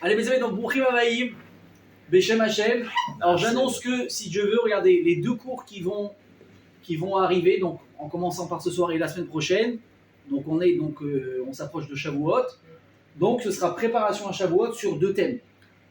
Allez mes amis, donc Brouchim Havaïm, Beshem Hashem. Alors j'annonce que si Dieu veut, regardez les deux cours qui vont arriver, donc en commençant par ce soir et la semaine prochaine. Donc on s'approche de Shavuot. Donc ce sera préparation à Shavuot sur deux thèmes.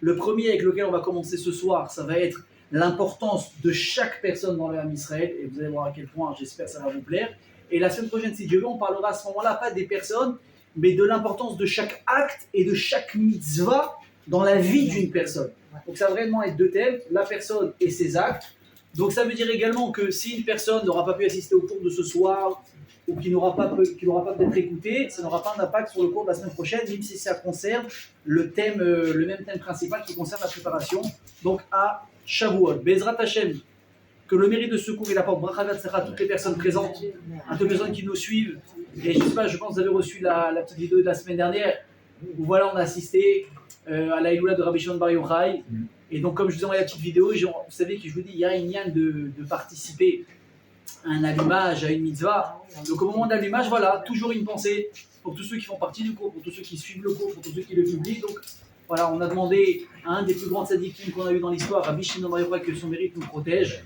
Le premier avec lequel on va commencer ce soir, ça va être l'importance de chaque personne dans le Ham Israël, et vous allez voir à quel point j'espère que ça va vous plaire. Et la semaine prochaine, si Dieu veut, on parlera à ce moment-là pas des personnes, mais de l'importance de chaque acte et de chaque mitzvah dans la vie d'une personne. Donc ça va vraiment être deux thèmes, la personne et ses actes. Donc ça veut dire également que si une personne n'aura pas pu assister au cours de ce soir, ou qui n'aura pas peut-être écouté, ça n'aura pas d'impact sur le cours de la semaine prochaine, même si ça concerne le même thème principal qui concerne la préparation, donc à Shavuot. Bezrat Hashem, que le mérite de ce cours il apporte bracha vetzlacha à toutes les personnes présentes, à toutes les personnes qui nous suivent. Et je sais pas, je pense que vous avez reçu la petite vidéo de la semaine dernière, où voilà, on a assisté à la Iloula de Rabbi Shimon Bar Yochai. Et donc, comme je vous ai envoyé la petite vidéo, vous savez que je vous dis, il y a une yann de participer à un allumage, à une mitzvah. Donc au moment de l'allumage, voilà, toujours une pensée pour tous ceux qui font partie du cours, pour tous ceux qui suivent le cours, pour tous ceux qui le publient. Donc voilà, on a demandé à un des plus grands tzadikim qu'on a eu dans l'histoire, Rabbi Shimon Bar Yochai, que son mérite nous protège,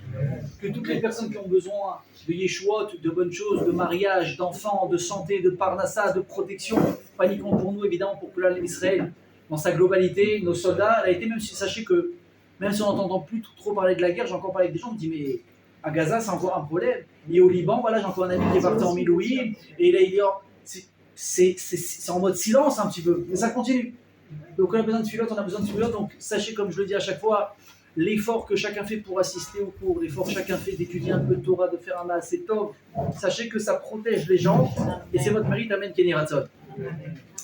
que toutes les personnes qui ont besoin de yeshuot, de bonnes choses, de mariage, d'enfants, de santé, de parnassa, de protection, paniquons pour nous évidemment, pour que l'Israël, dans sa globalité, nos soldats, elle a été, même si sachez que, même si on n'entend plus trop parler de la guerre, j'ai encore parlé avec des gens, on me dit mais à Gaza c'est encore un problème. Et au Liban, voilà, j'ai encore un ami qui est parti en Milouïm, et là il dit, c'est en mode silence un petit peu, mais ça continue. Donc on a besoin de filote, donc sachez, comme je le dis à chaque fois, l'effort que chacun fait pour assister au cours, l'effort que chacun fait d'étudier un peu de Torah, de faire un maaseh tov, sachez que ça protège les gens, et c'est votre mérite, amen, Kenny Ratzon.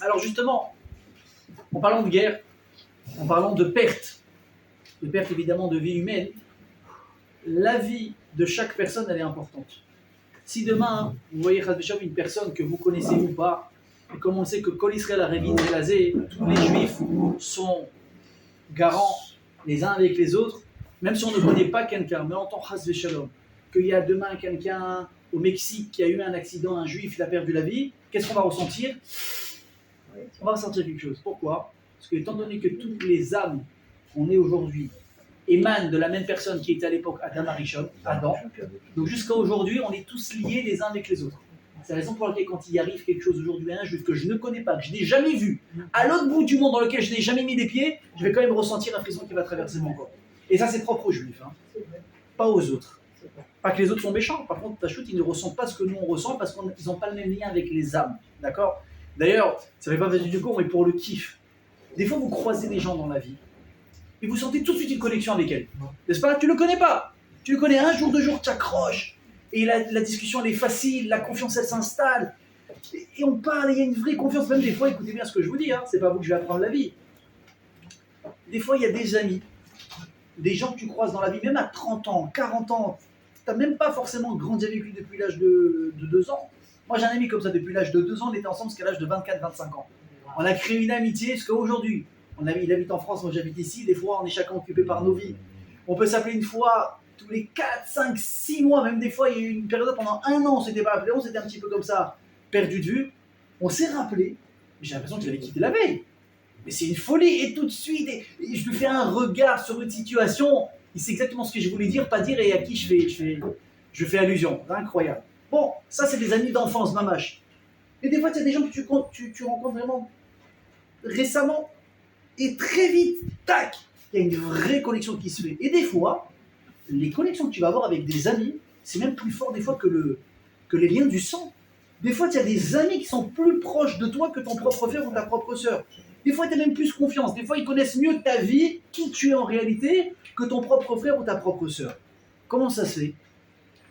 Alors justement, en parlant de guerre, en parlant de perte évidemment de vie humaine, la vie de chaque personne, elle est importante. Si demain, vous voyez une personne que vous connaissez ou pas, et comme on sait que Kol Israël a Révin Zelazé, tous les juifs sont garants les uns avec les autres, même si on ne connaît pas quelqu'un, mais en tant que Shalom, qu'il y a demain quelqu'un au Mexique qui a eu un accident, un juif, il a perdu la vie, qu'est-ce qu'on va ressentir? On va ressentir quelque chose. Pourquoi? Parce que étant donné que toutes les âmes qu'on est aujourd'hui émanent de la même personne qui était à l'époque Adam Arishon, Adam, donc jusqu'à aujourd'hui, on est tous liés les uns avec les autres. C'est la raison pour laquelle quand il arrive quelque chose aujourd'hui à un juif que je ne connais pas, que je n'ai jamais vu, à l'autre bout du monde dans lequel je n'ai jamais mis des pieds, je vais quand même ressentir la frisson qui va traverser mon corps. Et ça, c'est propre aux juifs, hein. Pas aux autres. Pas que les autres sont méchants, par contre, Tachout, ils ne ressentent pas ce que nous on ressent parce qu'ils n'ont pas le même lien avec les âmes. D'accord? D'ailleurs, ça ne fait pas partie du cours, mais pour le kiff. Des fois, vous croisez des gens dans la vie et vous sentez tout de suite une connexion avec elles. N'est-ce pas? Tu ne le connais pas. Tu le connais un jour, deux jours, tu accroches. Et la discussion, elle est facile, la confiance, elle s'installe. Et on parle, il y a une vraie confiance. Même des fois, écoutez bien ce que je vous dis, hein, c'est pas vous que je vais apprendre la vie. Des fois, il y a des amis, des gens que tu croises dans la vie, même à 30 ans, 40 ans, tu n'as même pas forcément grandi avec lui depuis l'âge de 2 ans. Moi, j'ai un ami comme ça depuis l'âge de 2 ans, on était ensemble jusqu'à l'âge de 24-25 ans. On a créé une amitié jusqu'à aujourd'hui. Il habite en France, moi j'habite ici, des fois on est chacun occupé par nos vies. On peut s'appeler une fois tous les 4, 5, 6 mois, même des fois il y a eu une période pendant 1 an on s'était pas appelé, on s'était un petit peu comme ça, perdu de vue. On s'est rappelé, mais j'ai l'impression qu'il avait quitté la veille. Mais c'est une folie, et tout de suite, et je lui fais un regard sur une situation, il sait exactement ce que je voulais dire, pas dire, et à qui je fais allusion. C'est incroyable. Bon, ça c'est des amis d'enfance, mamache. Et des fois, il y a des gens que tu rencontres vraiment récemment, et très vite, tac, il y a une vraie connexion qui se fait. Et des fois, les connexions que tu vas avoir avec des amis, c'est même plus fort des fois que les liens du sang. Des fois, il y a des amis qui sont plus proches de toi que ton propre frère ou ta propre sœur. Des fois, tu as même plus confiance. Des fois, ils connaissent mieux ta vie, qui tu es en réalité, que ton propre frère ou ta propre sœur. Comment ça se fait?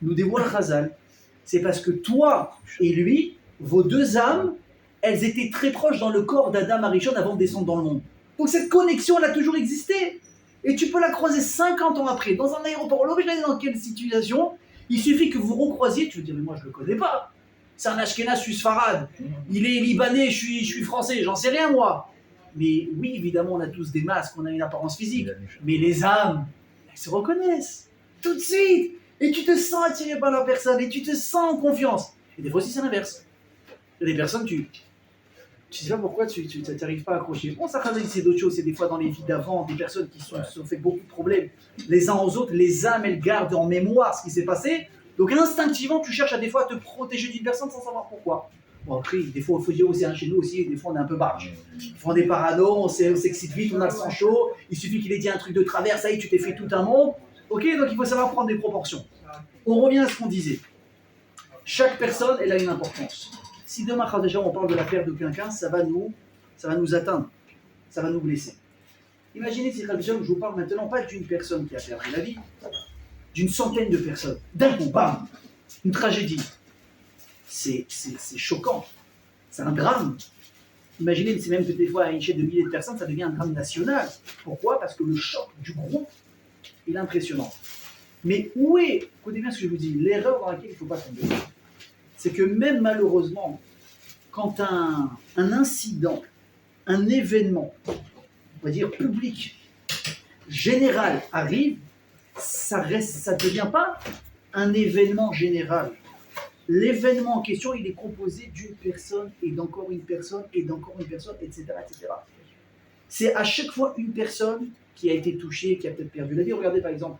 Nous dévoile Chazal. C'est parce que toi et lui, vos deux âmes, elles étaient très proches dans le corps d'Adam Arishon avant de descendre dans le monde. Donc cette connexion, elle a toujours existé. Et tu peux la croiser 50 ans après, dans un aéroport. L'original dans quelle situation? Il suffit que vous recroisiez, tu veux dire, mais moi je ne le connais pas. C'est un Ashkenaz, je suis Sfarad. Il est libanais, je suis français, j'en sais rien moi. Mais oui, évidemment, on a tous des masques, on a une apparence physique. Mais les âmes, elles se reconnaissent. Tout de suite. Et tu te sens attiré par la personne, et tu te sens en confiance. Et des fois aussi, c'est l'inverse. Il y a des personnes, tu sais pas pourquoi tu n'arrives pas à accrocher. Bon, ça c'est d'autres choses, c'est des fois dans les vies d'avant, des personnes qui se sont fait beaucoup de problèmes les uns aux autres, les âmes, elles gardent en mémoire ce qui s'est passé. Donc instinctivement, tu cherches à des fois à te protéger d'une personne sans savoir pourquoi. Bon, après, des fois, il faut dire aussi, chez nous aussi, des fois, on est un peu barge. Des fois, on est parano, on s'excite vite, on a le sang chaud. Il suffit qu'il ait dit un truc de travers, ça y est, tu t'es fait tout un monde. Ok, donc il faut savoir prendre des proportions. On revient à ce qu'on disait. Chaque personne, elle a une importance. Si demain, déjà, on parle de la perte de quelqu'un, ça va nous atteindre. Ça va nous blesser. Imaginez si je vous parle maintenant pas d'une personne qui a perdu la vie, d'une centaine de personnes. D'un coup, bam, une tragédie. C'est choquant. C'est un drame. Imaginez, c'est même que des fois, à une échelle de milliers de personnes, ça devient un drame national. Pourquoi? Parce que le choc du groupe, il est impressionnant. Mais écoutez bien ce que je vous dis, l'erreur dans laquelle il ne faut pas tomber, c'est que même malheureusement, quand un incident, un événement, on va dire public, général arrive, ça ne devient pas un événement général. L'événement en question, il est composé d'une personne et d'encore une personne et d'encore une personne, etc., etc. C'est à chaque fois une personne qui a été touchée, qui a peut-être perdu la vie. Regardez par exemple,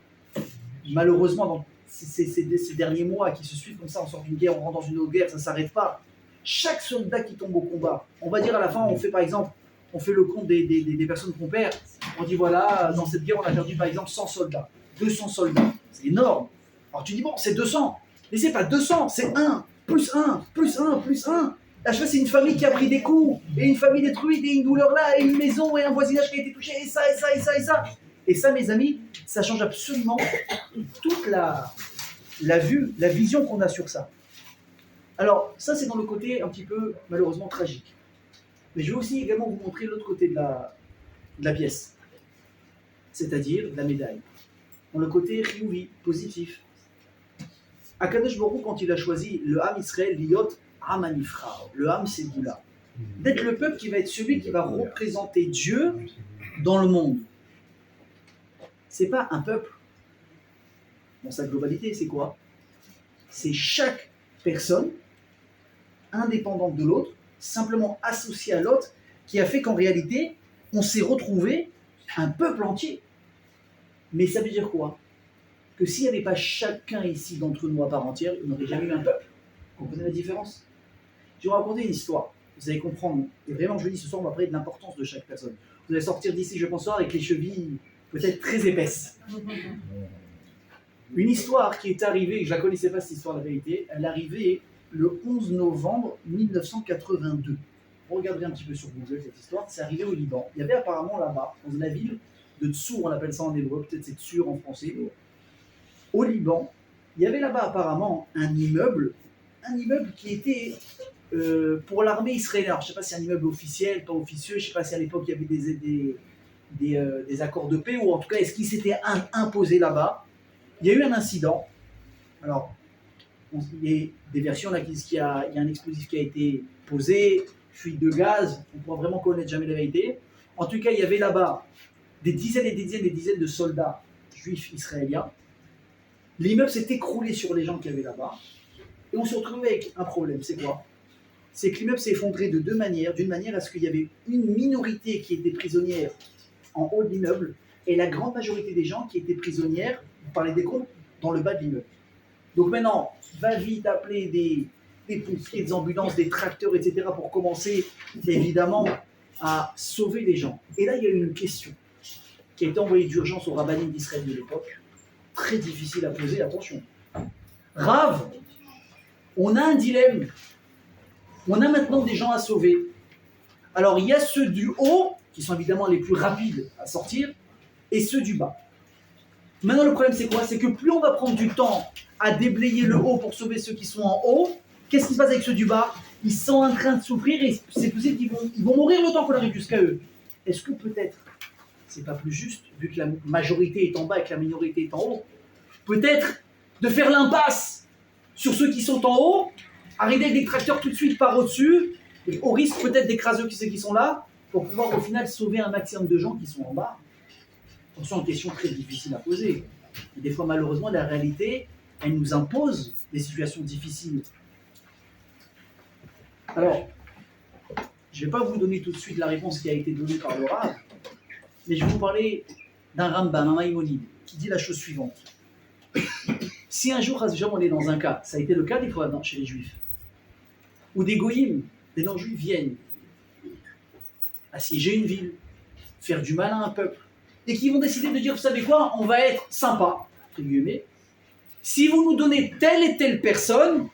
malheureusement, dans ces derniers mois qui se suivent comme ça, on sort d'une guerre, on rentre dans une autre guerre, ça ne s'arrête pas. Chaque soldat qui tombe au combat, on va dire à la fin, on fait par exemple, on fait le compte des personnes qu'on perd. On dit voilà, dans cette guerre, on a perdu par exemple 100 soldats, 200 soldats. C'est énorme. Alors tu dis bon, c'est 200. Mais c'est pas 200, c'est 1, plus 1, plus 1, plus 1. À chaque fois, c'est une famille qui a pris des coups, et une famille détruite, et une douleur là, et une maison, et un voisinage qui a été touché, et ça, et ça, et ça, et ça. Et ça, mes amis, ça change absolument toute la vue, la vision qu'on a sur ça. Alors, ça, c'est dans le côté un petit peu, malheureusement, tragique. Mais je vais aussi également vous montrer l'autre côté de la pièce, c'est-à-dire de la médaille. Dans le côté rioui, positif. Akadosh Baruch Hu, quand il a choisi le Ham Israël, Liot Ham Anifra, le Ham c'est Goula, d'être le peuple qui va être celui qui va représenter Dieu dans le monde. C'est pas un peuple. Dans sa globalité, c'est quoi? C'est chaque personne, indépendante de l'autre, simplement associée à l'autre, qui a fait qu'en réalité, on s'est retrouvé un peuple entier. Mais ça veut dire quoi? Que s'il n'y avait pas chacun ici d'entre nous à part entière, il n'aurait jamais eu un peuple. Vous comprenez la différence? Je vais vous raconter une histoire. Vous allez comprendre. Et vraiment, je vous dis, ce soir, on va parler de l'importance de chaque personne. Vous allez sortir d'ici, je pense, avec les chevilles peut-être très épaisses. Une histoire qui est arrivée, je ne la connaissais pas cette histoire, la vérité, elle est arrivée le 11 novembre 1982. Vous regarderez un petit peu sur Google cette histoire, c'est arrivé au Liban. Il y avait apparemment là-bas, dans la ville de Tsour, on appelle ça en hébreu, peut-être c'est Tsur en français, au Liban, il y avait là-bas apparemment un immeuble qui était pour l'armée israélienne. Alors, je ne sais pas si c'est un immeuble officiel, pas officieux, je ne sais pas si à l'époque il y avait des accords de paix, ou en tout cas est-ce qu'il s'était imposé là-bas. Il y a eu un incident. Alors, il y a des versions là, il y a un explosif qui a été posé, fuite de gaz, on ne pourra vraiment connaître jamais la vérité. En tout cas, il y avait là-bas des dizaines et des dizaines et des dizaines de soldats juifs israéliens. L'immeuble s'est écroulé sur les gens qui avaient là-bas. Et on se retrouvait avec un problème. C'est quoi? C'est que l'immeuble s'est effondré de deux manières. D'une manière à ce qu'il y avait une minorité qui était prisonnière en haut de l'immeuble et la grande majorité des gens qui étaient prisonnières, vous parlez des comptes, dans le bas de l'immeuble. Donc maintenant, va vite appeler des pompiers, des ambulances, des tracteurs, etc. pour commencer, évidemment, à sauver les gens. Et là, il y a eu une question qui a été envoyée d'urgence au rabbin d'Israël de l'époque. Très difficile à poser, attention. Rav, on a un dilemme. On a maintenant des gens à sauver. Alors, il y a ceux du haut, qui sont évidemment les plus rapides à sortir, et ceux du bas. Maintenant, le problème, c'est quoi? C'est que plus on va prendre du temps à déblayer le haut pour sauver ceux qui sont en haut, qu'est-ce qui se passe avec ceux du bas? Ils sont en train de souffrir et c'est possible qu'ils vont mourir le temps qu'on arrive jusqu'à eux. Est-ce que peut-être, c'est pas plus juste, vu que la majorité est en bas et que la minorité est en haut, peut-être de faire l'impasse sur ceux qui sont en haut, arriver avec des tracteurs tout de suite par au-dessus, et au risque peut-être d'écraser ceux qui sont là, pour pouvoir au final sauver un maximum de gens qui sont en bas. Attention, une question très difficile à poser. Et des fois, malheureusement, la réalité, elle nous impose des situations difficiles. Alors, je ne vais pas vous donner tout de suite la réponse qui a été donnée par le Rav, mais je vais vous parler d'un Rambam, un Maïmonide, qui dit la chose suivante. Si un jour, on est dans un cas, ça a été le cas des fois chez les Juifs, où des goïms, des non-juifs viennent assiéger une ville, faire du mal à un peuple, et qui vont décider de dire, vous savez quoi, on va être sympa, entre guillemets, si vous nous donnez telle et telle personne,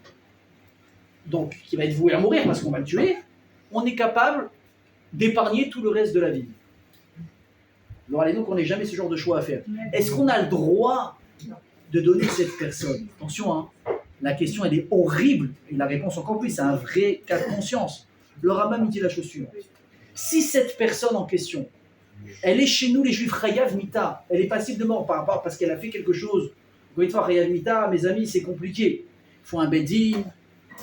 donc qui va être voué à mourir parce qu'on va le tuer, on est capable d'épargner tout le reste de la vie. Alors allez, donc on n'est jamais ce genre de choix à faire. Est-ce qu'on a le droit de donner cette personne? Attention, hein, la question elle est horrible, et la réponse encore plus, c'est un vrai cas de conscience. Le Rambam dit la chose suivante. Si cette personne en question, elle est chez nous les Juifs Chayav Mita, elle est passible de mort par rapport parce qu'elle a fait quelque chose. Vous voyez, Chayav Mita, mes amis, c'est compliqué. Il faut un beddin,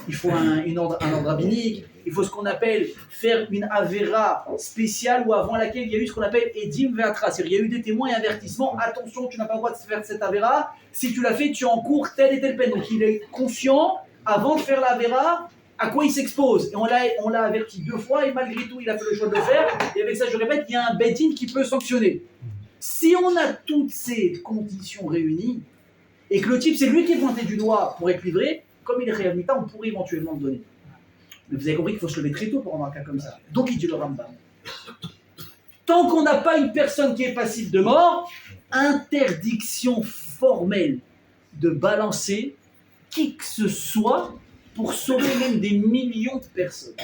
il faut un ordre rabbinique, il faut ce qu'on appelle faire une avera spéciale ou avant laquelle il y a eu ce qu'on appelle edim ve'atra, c'est-à-dire il y a eu des témoins et avertissements, attention, tu n'as pas le droit de faire cette avera, si tu l'as fait, tu encours telle et telle peine. Donc il est conscient, avant de faire l'avera, à quoi il s'expose. Et on l'a averti 2 fois et malgré tout, il a fait le choix de le faire. Et avec ça, je répète, il y a un beddin qui peut sanctionner. Si on a toutes ces conditions réunies, et que le type, c'est lui qui est pointé du doigt pour être livré, comme il est réhabilitant, on pourrait éventuellement le donner. Mais vous avez compris qu'il faut se lever très tôt pour avoir un cas comme ça. Donc il dit le Rambam. Tant qu'on n'a pas une personne qui est passible de mort, interdiction formelle de balancer qui que ce soit pour sauver même des millions de personnes.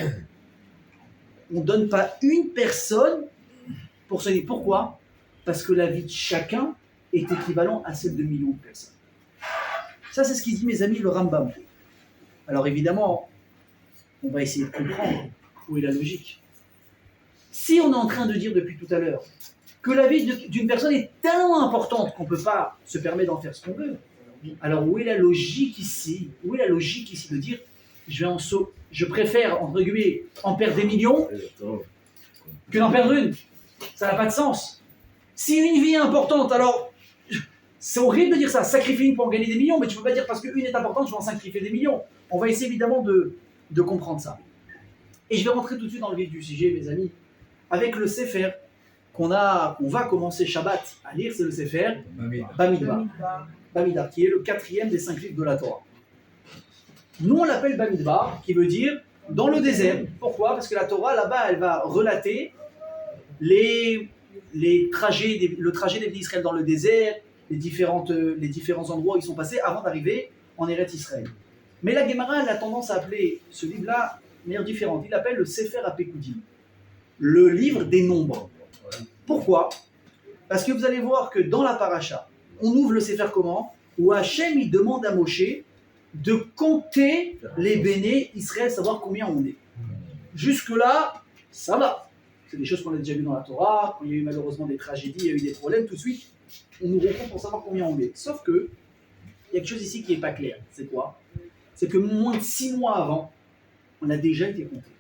On ne donne pas une personne pour sauver. Pourquoi? Parce que la vie de chacun est équivalent à celle de millions de personnes. Ça, c'est ce qu'il dit, mes amis, le Rambam. Alors évidemment, on va essayer de comprendre où est la logique. Si on est en train de dire depuis tout à l'heure que la vie d'une personne est tellement importante qu'on ne peut pas se permettre d'en faire ce qu'on veut, alors où est la logique ici? Où est la logique ici de dire je préfère, entre guillemets, en perdre des millions que d'en perdre une? Ça n'a pas de sens. Si une vie est importante, alors c'est horrible de dire ça, sacrifier une pour en gagner des millions, mais tu ne peux pas dire parce qu'une est importante, je vais en sacrifier des millions. On va essayer évidemment de comprendre ça. Et je vais rentrer tout de suite dans le vif du sujet, mes amis, avec le Sefer qu'on va commencer Shabbat à lire, c'est le Sefer Bamidbar, qui est le 4e des 5 livres de la Torah. Nous, on l'appelle Bamidbar, qui veut dire dans le désert. Pourquoi? Parce que la Torah, là-bas, elle va relater le trajet des Bnei Israël dans le désert, les différents endroits où ils sont passés avant d'arriver en Eretz Israël. Mais la Gemara, elle a tendance à appeler ce livre-là de manière différente. Il l'appelle le Sefer HaPekudim, le livre des nombres. Pourquoi? Parce que vous allez voir que dans la paracha, on ouvre le Sefer comment? Où Hachem, il demande à Moshe de compter les Béné Israël, savoir combien on est. Jusque-là, ça va. C'est des choses qu'on a déjà vues dans la Torah. Quand il y a eu malheureusement des tragédies, il y a eu des problèmes, tout de suite, on nous rencontre pour savoir combien on est. Sauf que, il y a quelque chose ici qui n'est pas clair. C'est quoi? C'est que moins de 6 mois avant, on a déjà été compté.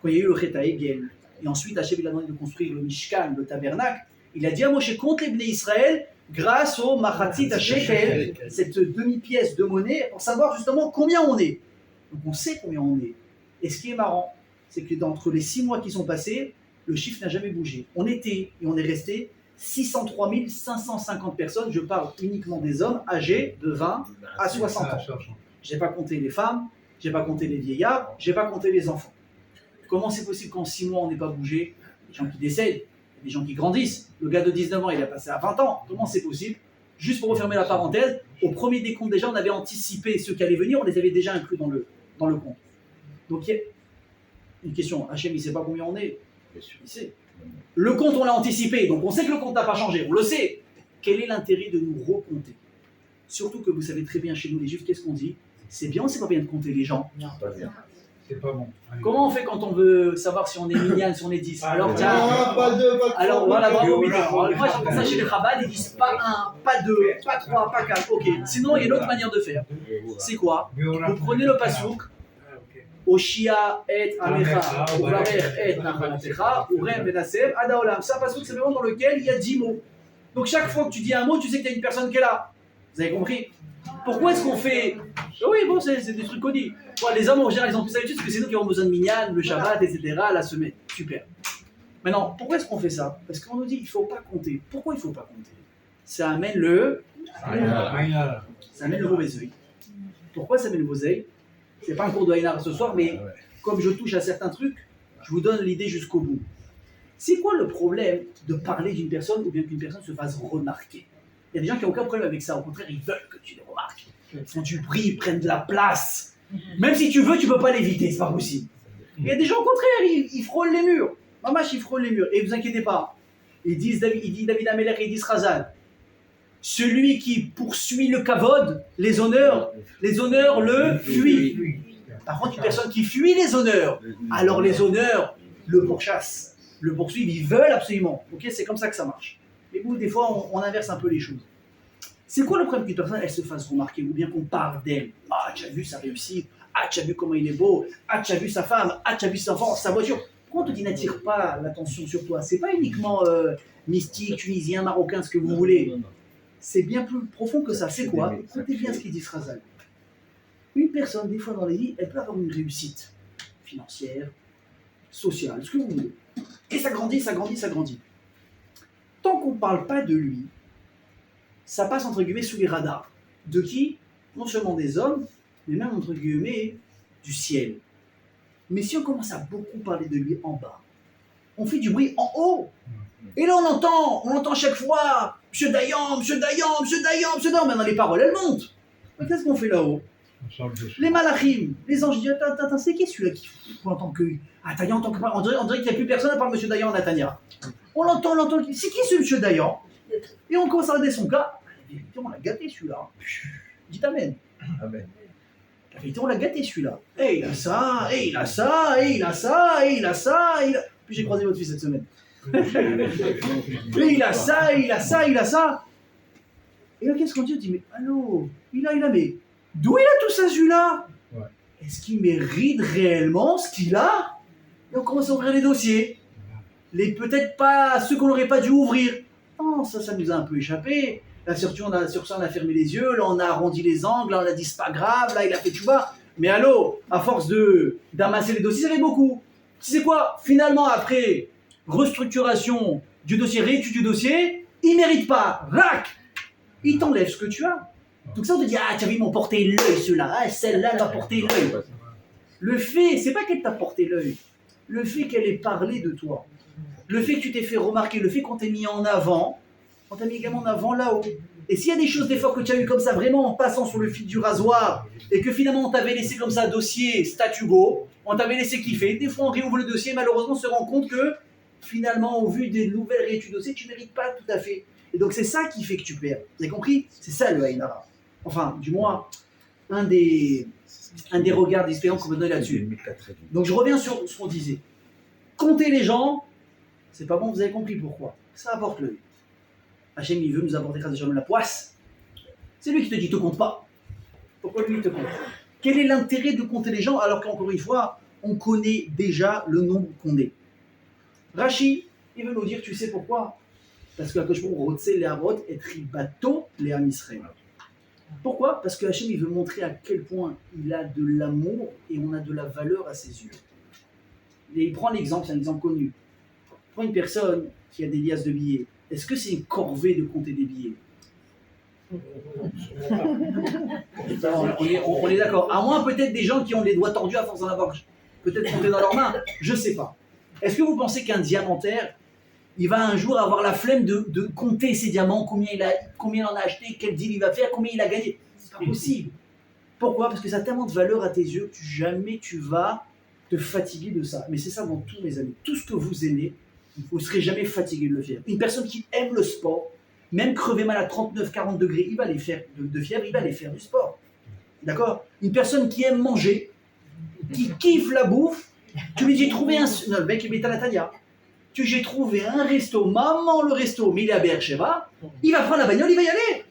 Quand il y a eu le Chet HaEgel, et ensuite Hachem il a demandé de construire le Mishkan, le tabernacle, il a dit à Moshe, compte les Bnei Israël grâce au Machatzit HaShekel, cette demi-pièce de monnaie, pour savoir justement combien on est. Donc on sait combien on est. Et ce qui est marrant, c'est que d'entre les 6 mois qui sont passés, le chiffre n'a jamais bougé. On était et on est resté 603 550 personnes, je parle uniquement des hommes âgés de 20 à 60 ans. Je n'ai pas compté les femmes, je n'ai pas compté les vieillards, je n'ai pas compté les enfants. Comment c'est possible qu'en 6 mois on n'ait pas bougé? Des gens qui décèdent, des gens qui grandissent. Le gars de 19 ans, il a passé à 20 ans. Comment c'est possible? Juste pour refermer la parenthèse, au premier décompte déjà, on avait anticipé ceux qui allaient venir, on les avait déjà inclus dans le compte. Donc il y a une question, Hachem, il ne sait pas combien on est? Il sait. Le compte, on l'a anticipé, donc on sait que le compte n'a pas changé, on le sait. Quel est l'intérêt de nous recompter? Surtout que vous savez très bien, chez nous les Juifs, qu'est-ce qu'on dit? C'est bien ou c'est pas bien de compter les gens? Non, pas bien. C'est pas bon. Allez. Comment on fait quand on veut savoir si on est minyan, si on est 10? Alors tiens, alors voilà, bravo. Moi j'entends ça chez les Chabad, ils disent pas 1, pas 2, pas 3, pas 4, ok. Sinon il y a une autre manière de faire. C'est quoi? Vous prenez le pasouk, Oshia et Amecha, Uvarer et Nachalatecha, Urem Benasev, Adaolam. C'est un pasouk, c'est vraiment dans lequel il y a 10 mots. Donc chaque fois que tu dis un mot, tu sais qu'il y a une personne qui est là. Vous avez compris? Pourquoi est-ce qu'on fait... Oui, bon, c'est des trucs connus. Bon, les hommes, en général, ils ont plus l'habitude parce que c'est nous qui avons besoin de minyan, le Shabbat, etc., la semaine. Super. Maintenant, pourquoi est-ce qu'on fait ça? Parce qu'on nous dit qu'il ne faut pas compter. Pourquoi il ne faut pas compter? Ça amène le mauvais œil. Pourquoi ça amène le mauvais œil? C'est pas un cours de Haïnar ce soir, mais comme je touche à certains trucs, je vous donne l'idée jusqu'au bout. C'est quoi le problème de parler d'une personne ou bien qu'une personne se fasse remarquer? Il y a des gens qui n'ont aucun problème avec ça. Au contraire, ils veulent que tu les remarques. Quand tu pries, ils prennent de la place. Même si tu veux, tu ne peux pas l'éviter, c'est pas possible. Il y a des gens au contraire, ils frôlent les murs. Mamash, ils frôlent les murs. Et ne vous inquiétez pas. Il dit David Amelech et il dit Razal. Celui qui poursuit le kavod, les honneurs le fuit. Par contre, une personne qui fuit les honneurs, alors les honneurs le pourchassent, le poursuivent, ils veulent absolument. Ok, c'est comme ça que ça marche. Mais vous, des fois, on inverse un peu les choses. C'est quoi le problème qu'une personne, elle se fasse remarquer, ou bien qu'on parle d'elle? Ah, tu as vu sa réussite, ah, tu as vu comment il est beau, ah, tu as vu sa femme, ah, tu as vu sa force, sa voiture. Pourquoi on te dit n'attire pas l'attention sur toi? C'est pas uniquement mystique, tunisien, marocain, ce que vous voulez. C'est bien plus profond que ça. C'est quoi? Écoutez bien ce qu'il dit Razal. Une personne, des fois dans la vie, elle peut avoir une réussite financière, sociale, ce que vous voulez. Et ça grandit, ça grandit, ça grandit. Tant qu'on ne parle pas de lui, ça passe entre guillemets sous les radars. De qui? Non seulement des hommes, mais même entre guillemets du ciel. Mais si on commence à beaucoup parler de lui en bas, on fait du bruit en haut. Et là on entend chaque fois Monsieur Dayan, Monsieur Dayan, Monsieur Dayan, Monsieur Dayan. Maintenant les paroles elles montent. Mais qu'est-ce qu'on fait là-haut? Les malachim, les anges disent attends, c'est qui celui-là qu'on entend que Dayan, on dirait qu'il n'y a plus personne à part Monsieur Dayan, Natania. On l'entend, c'est qui ce Monsieur Dayan? Et on commence à regarder son cas. La vérité, on l'a gâté celui-là. Dites amen. Amen. La vérité, on l'a gâté celui-là. Et il a ça, et il a ça, et il a ça, et il a ça, et il a... Puis j'ai croisé votre fils cette semaine. Et il a ça, il a ça, il a ça. Et là, qu'est-ce qu'on dit? On dit, mais allô, il a, mais d'où il a tout ça, celui-là? Ouais. Est-ce qu'il mérite réellement ce qu'il a? Et on commence à ouvrir les dossiers. Peut-être pas ceux qu'on n'aurait pas dû ouvrir. Non, ça nous a un peu échappé. Là, sur ça, on a fermé les yeux, là, on a arrondi les angles, là, on a dit, c'est pas grave, là, il a fait tchouba. Mais allô, à force d'amasser les dossiers, ça fait beaucoup. Tu sais quoi? Finalement, après restructuration du dossier, réétude du dossier, il mérite pas. Rac! Il t'enlève ce que tu as. Donc ça, on te dit, ah, tu as vu, ils m'ont porté l'œil, ceux-là. Ah, celle-là, elle m'a porté l'œil. Le fait, c'est pas qu'elle t'a porté l'œil. Le fait qu'elle ait parlé de toi. Le fait que tu t'es fait remarquer, le fait qu'on t'ait mis en avant, on t'a mis également en avant là-haut. Et s'il y a des choses des fois que tu as eu comme ça, vraiment en passant sur le fil du rasoir, et que finalement on t'avait laissé comme ça dossier statu quo, on t'avait laissé kiffer, des fois on réouvre le dossier, malheureusement on se rend compte que finalement au vu des nouvelles réétudes de dossier, tu ne mérites pas tout à fait. Et donc c'est ça qui fait que tu perds. Vous avez compris? C'est ça le Haïnara. Enfin, du moins, un des regards d'expérience qu'on me donne là-dessus. Donc je reviens sur ce qu'on disait. Compter les gens, c'est pas bon, vous avez compris pourquoi. Ça apporte l'œil. Hachem, il veut nous apporter la poisse. C'est lui qui te dit, te compte pas. Pourquoi lui te compte? Quel est l'intérêt de compter les gens alors qu'encore une fois, on connaît déjà le nombre qu'on est? Rashi, il veut nous dire, tu sais pourquoi? Parce que Akash Baruch Hu rotse les harot et tribato les Am Israël. Pourquoi? Parce que Hachem, il veut montrer à quel point il a de l'amour et on a de la valeur à ses yeux. Et il prend l'exemple, c'est un exemple connu. Il prend une personne qui a des liasses de billets. Est-ce que c'est une corvée de compter des billets? On est d'accord. À moins peut-être des gens qui ont les doigts tordus à force d'en avoir peut-être compté dans leurs mains. Je ne sais pas. Est-ce que vous pensez qu'un diamantaire, il va un jour avoir la flemme de compter ses diamants, combien il en a acheté, quel deal il va faire, combien il a gagné? C'est pas possible. Pourquoi? Parce que ça a tellement de valeur à tes yeux que jamais tu vas te fatiguer de ça. Mais c'est ça dans tous mes amis. Tout ce que vous aimez, vous ne serez jamais fatigué de le faire. Une personne qui aime le sport, même crever mal à 39-40 degrés, il va aller faire de fièvre, il va aller faire du sport. D'accord? Une personne qui aime manger, qui kiffe la bouffe, tu lui dis trouver un... Non, le mec il met à la Tania. J'ai trouvé un resto, maman le resto, mais il est à Beersheba, il va prendre la bagnole, il va y aller.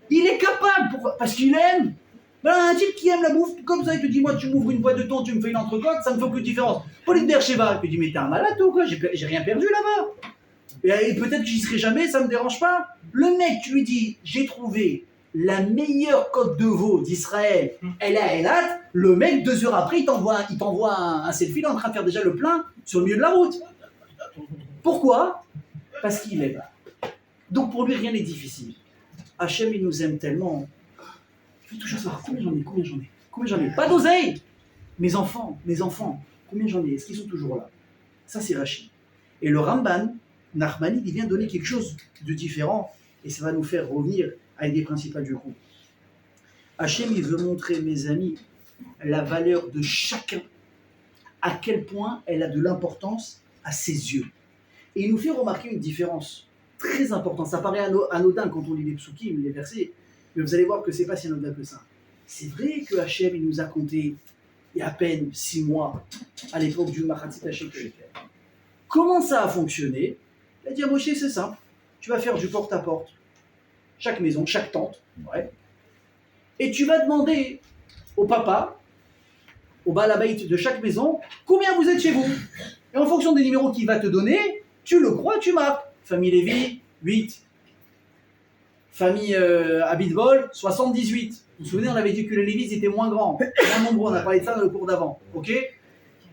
Il est capable, parce qu'il aime. Ben, un type qui aime la bouffe, comme ça, il te dit, moi, tu m'ouvres une boîte de thon, tu me fais une entrecôte, ça me fait aucune différence. Pauline Beersheba, il te dit, mais t'es un malade ou quoi? J'ai rien perdu là-bas. Et peut-être que j'y serai jamais, ça me dérange pas. Le mec, tu lui dis, j'ai trouvé la meilleure côte de veau d'Israël, elle est à Eilat, le mec, 2 heures après, il t'envoie un selfie, il est en train de faire déjà le plein sur le milieu de la route. Pourquoi? Parce qu'il aime. Donc pour lui, rien n'est difficile. Hachem, il nous aime tellement. Je veux toujours savoir combien j'en ai. Pas d'oseille. Mes enfants, combien j'en ai? Est-ce qu'ils sont toujours là? Ça, c'est Rachid. Et le Ramban, Nachmani, il vient donner quelque chose de différent et ça va nous faire revenir à l'idée principale du coup. Hachem, il veut montrer, mes amis, la valeur de chacun, à quel point elle a de l'importance à ses yeux. Et il nous fait remarquer une différence très importante. Ça paraît anodin quand on lit les psukim, les versets, mais vous allez voir que c'est pas si anodin que ça. C'est vrai que Hachem, il nous a compté il y a à peine 6 mois, à l'époque du Machatzit HaShekel. Comment ça a fonctionné? Il a dit à Moshe, c'est simple, tu vas faire du porte-à-porte, chaque maison, chaque tente, ouais. Et tu vas demander au papa, au balabaït de chaque maison, combien vous êtes chez vous. Et en fonction des numéros qu'il va te donner, tu le crois, tu marques. Famille Lévi, 8. Famille Abitbol, 78. Vous vous souvenez, on avait dit que les Lévis étaient moins grands, moins nombreux, on a parlé de ça dans le cours d'avant. Ok?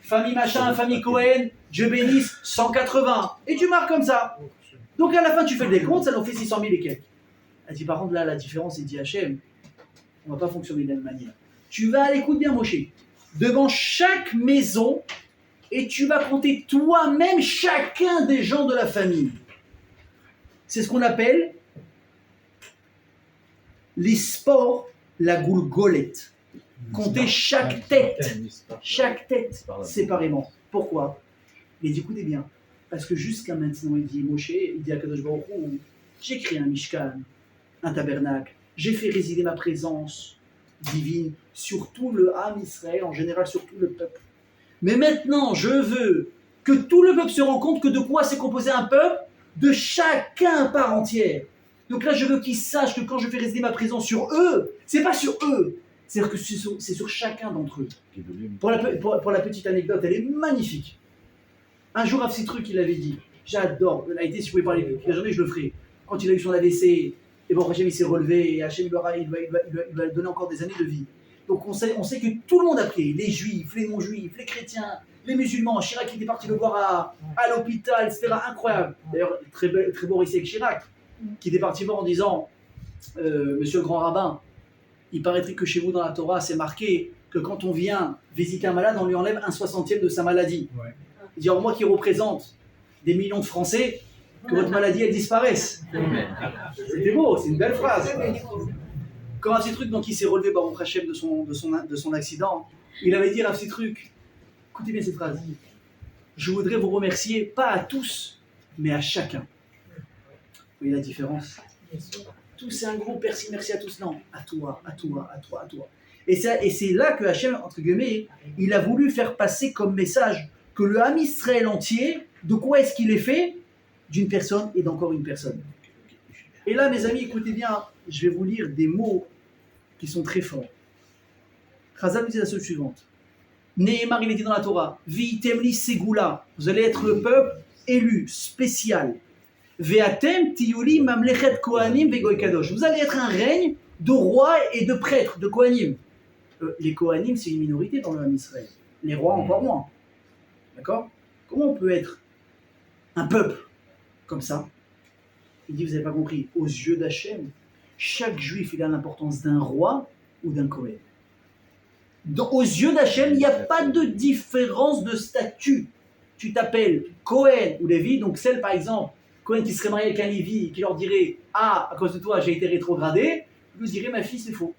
Famille machin, famille Cohen, Dieu bénisse, 180. Et tu marques comme ça. Donc à la fin, tu fais le décompte, ça nous fait 600 000 et quelques. Elle dit par contre, là, la différence, il dit Hachem, on ne va pas fonctionner de la même manière. Tu vas à l'écoute bien, Moshe, devant chaque maison et tu vas compter toi-même chacun des gens de la famille. C'est ce qu'on appelle les sports, la goulgolette. Compter chaque tête séparément. Pourquoi? Il dit écoutez bien, parce que jusqu'à maintenant, il dit Moshe, il dit à Kadosh Baruch Hu, j'ai créé un mishkan, un tabernacle, j'ai fait résider ma présence divine sur tout le Ham Israël, en général sur tout le peuple. Mais maintenant, je veux que tout le peuple se rende compte que de quoi s'est composé un peuple? De chacun par entière. Donc là, je veux qu'ils sachent que quand je fais résider ma présence sur eux, c'est pas sur eux, c'est-à-dire que c'est sur chacun d'entre eux. Pour la petite anecdote, elle est magnifique. Un jour, Rav Citruc, il avait dit, j'adore, il a été, si vous pouvez parler toute la journée, je le ferai. Quand il a eu son AVC, et bon, Hachem, il s'est relevé, et Hachem, il va donner encore des années de vie. Donc on sait que tout le monde a prié, les juifs, les non-juifs, les chrétiens, les musulmans. Chirac était parti le voir à l'hôpital, etc. Incroyable. D'ailleurs, très beau récit avec Chirac, qui était parti voir en disant Monsieur le grand rabbin, il paraîtrait que chez vous dans la Torah, c'est marqué que quand on vient visiter un malade, on lui enlève 1/60 de sa maladie. Ouais. Il dit alors moi qui représente des millions de Français, que votre maladie elle disparaisse. C'était beau, c'est une belle phrase. Comme un petit truc, donc il s'est relevé Baruch Hashem de son accident. Il avait dit à un petit truc, écoutez bien cette phrase. Je voudrais vous remercier, pas à tous, mais à chacun. Vous voyez la différence? Tous, c'est un gros merci à tous. Non, à toi. Et c'est là que Hachem, entre guillemets, il a voulu faire passer comme message que le Ham Israël entier, de quoi est-ce qu'il est fait? D'une personne et d'encore une personne. Et là, mes amis, écoutez bien, je vais vous lire des mots qui sont très forts. Chazal nous dit la chose suivante. Nehemar, il est dit dans la Torah, Vi'item li segula, vous allez être le peuple élu, spécial. Ve'atem tiyuli mamlechet kohanim ve'goy kadosh. Vous allez être un règne de rois et de prêtres, de kohanim. Les kohanim, c'est une minorité dans le Ham Israël. Les rois, encore moins. D'accord? Comment on peut être un peuple comme ça? Il dit, vous n'avez pas compris, aux yeux d'Hachem, chaque juif, il a l'importance d'un roi ou d'un Kohen. Aux yeux d'Hachem, il n'y a pas de différence de statut. Tu t'appelles Kohen ou Lévi, donc celle par exemple, Kohen qui serait marié avec un Lévi, qui leur dirait « Ah, à cause de toi, j'ai été rétrogradé », lui dirait « Ma fille, c'est faux ».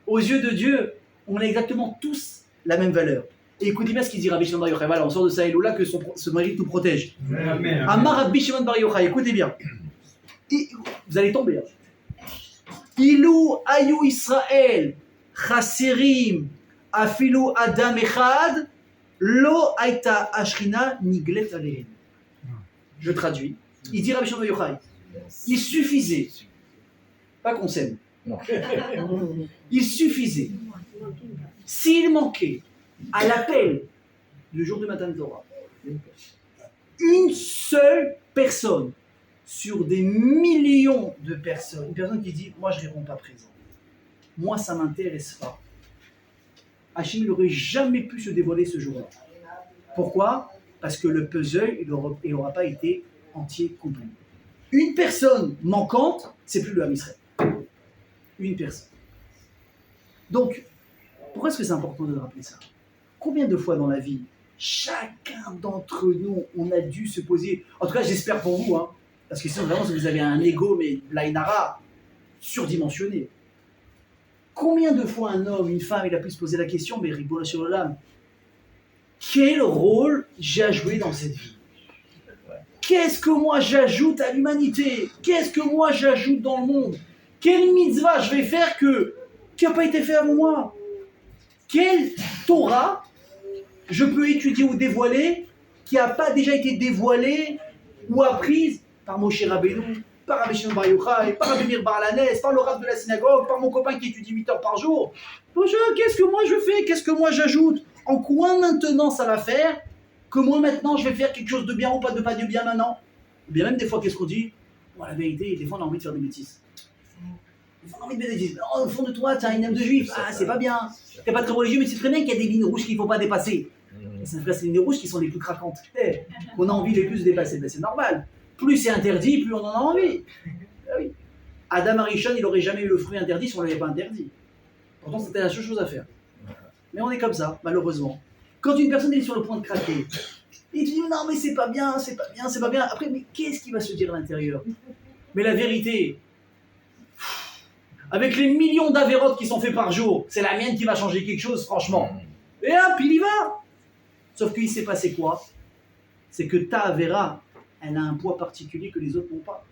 Aux yeux de Dieu, on a exactement tous la même valeur. Et écoutez bien ce qu'il dit Rabbi Shimon Bar Yochai. Voilà, on sort de ça et là que ce mari nous protège. Amar Rabbi Shimon Bar Yochai, écoutez bien. Vous allez tomber. Ilou Ayu Israël, Chaserim, Afilu Adam Echad, Lo Aita Ashrina Niglet Alehem. Je traduis. Il dit Rabbi Shimon Bar Yochai, il suffisait, pas qu'on s'aime, il suffisait, s'il manquait à l'appel du jour du matin de Torah, une seule personne sur des millions de personnes, une personne qui dit moi je ne réponds pas présent, moi ça m'intéresse pas. Hachim n'aurait jamais pu se dévoiler ce jour-là. Pourquoi? Parce que le puzzle, il n'aura pas été entier, complet. Une personne manquante, c'est plus le Ham Israël. Une personne. Donc, pourquoi est-ce que c'est important de rappeler ça? Combien de fois dans la vie, chacun d'entre nous, on a dû se poser, en tout cas j'espère pour vous, hein, parce que sinon vraiment si vous avez un ego, mais l'aïnara, surdimensionné. Combien de fois un homme, une femme, il a pu se poser la question, mais Ribono Shel Olam, quel rôle j'ai à jouer dans cette vie? Qu'est-ce que moi j'ajoute à l'humanité? Qu'est-ce que moi j'ajoute dans le monde? Quelle mitzvah je vais faire qui n'a pas été fait avant moi? Quelle Torah je peux étudier ou dévoiler qui n'a pas déjà été dévoilée ou apprise par Moshe Rabbeinu, par Rabbi Shimon Bar Yochai, par Rabbi Meir Bar Lanes, par le rabbin de la synagogue, par mon copain qui étudie 8 heures par jour. Qu'est-ce que moi je fais? Qu'est-ce que moi j'ajoute? En quoi maintenant ça va faire que moi maintenant je vais faire quelque chose de bien ou pas de bien maintenant? Ou bien même des fois qu'est-ce qu'on dit? Bon, la vérité, des fois on a envie de faire des bêtises. Des fois on a envie de faire des bêtises. Oh, au fond de toi, tu as une âme de juif. Ah, c'est pas bien. T'es pas très religieux, mais c'est très bien qu'il y a des lignes rouges qu'il ne faut pas dépasser. Et c'est ces lignes rouges qui sont les plus craquantes. On a envie les plus de dépasser. Ben, c'est normal. Plus c'est interdit, plus on en a envie. Ben oui. Adam Arishon, il n'aurait jamais eu le fruit interdit si on ne l'avait pas interdit. Pourtant, c'était la seule chose à faire. Mais on est comme ça, malheureusement. Quand une personne est sur le point de craquer, et tu dis non, mais c'est pas bien, c'est pas bien, c'est pas bien. Après, mais qu'est-ce qui va se dire à l'intérieur? Mais la vérité, avec les millions d'avérotes qui sont faits par jour, c'est la mienne qui va changer quelque chose, franchement. Et hop, il y va. Sauf qu'il s'est passé quoi? C'est que ta avéra, elle a un poids particulier que les autres n'ont pas.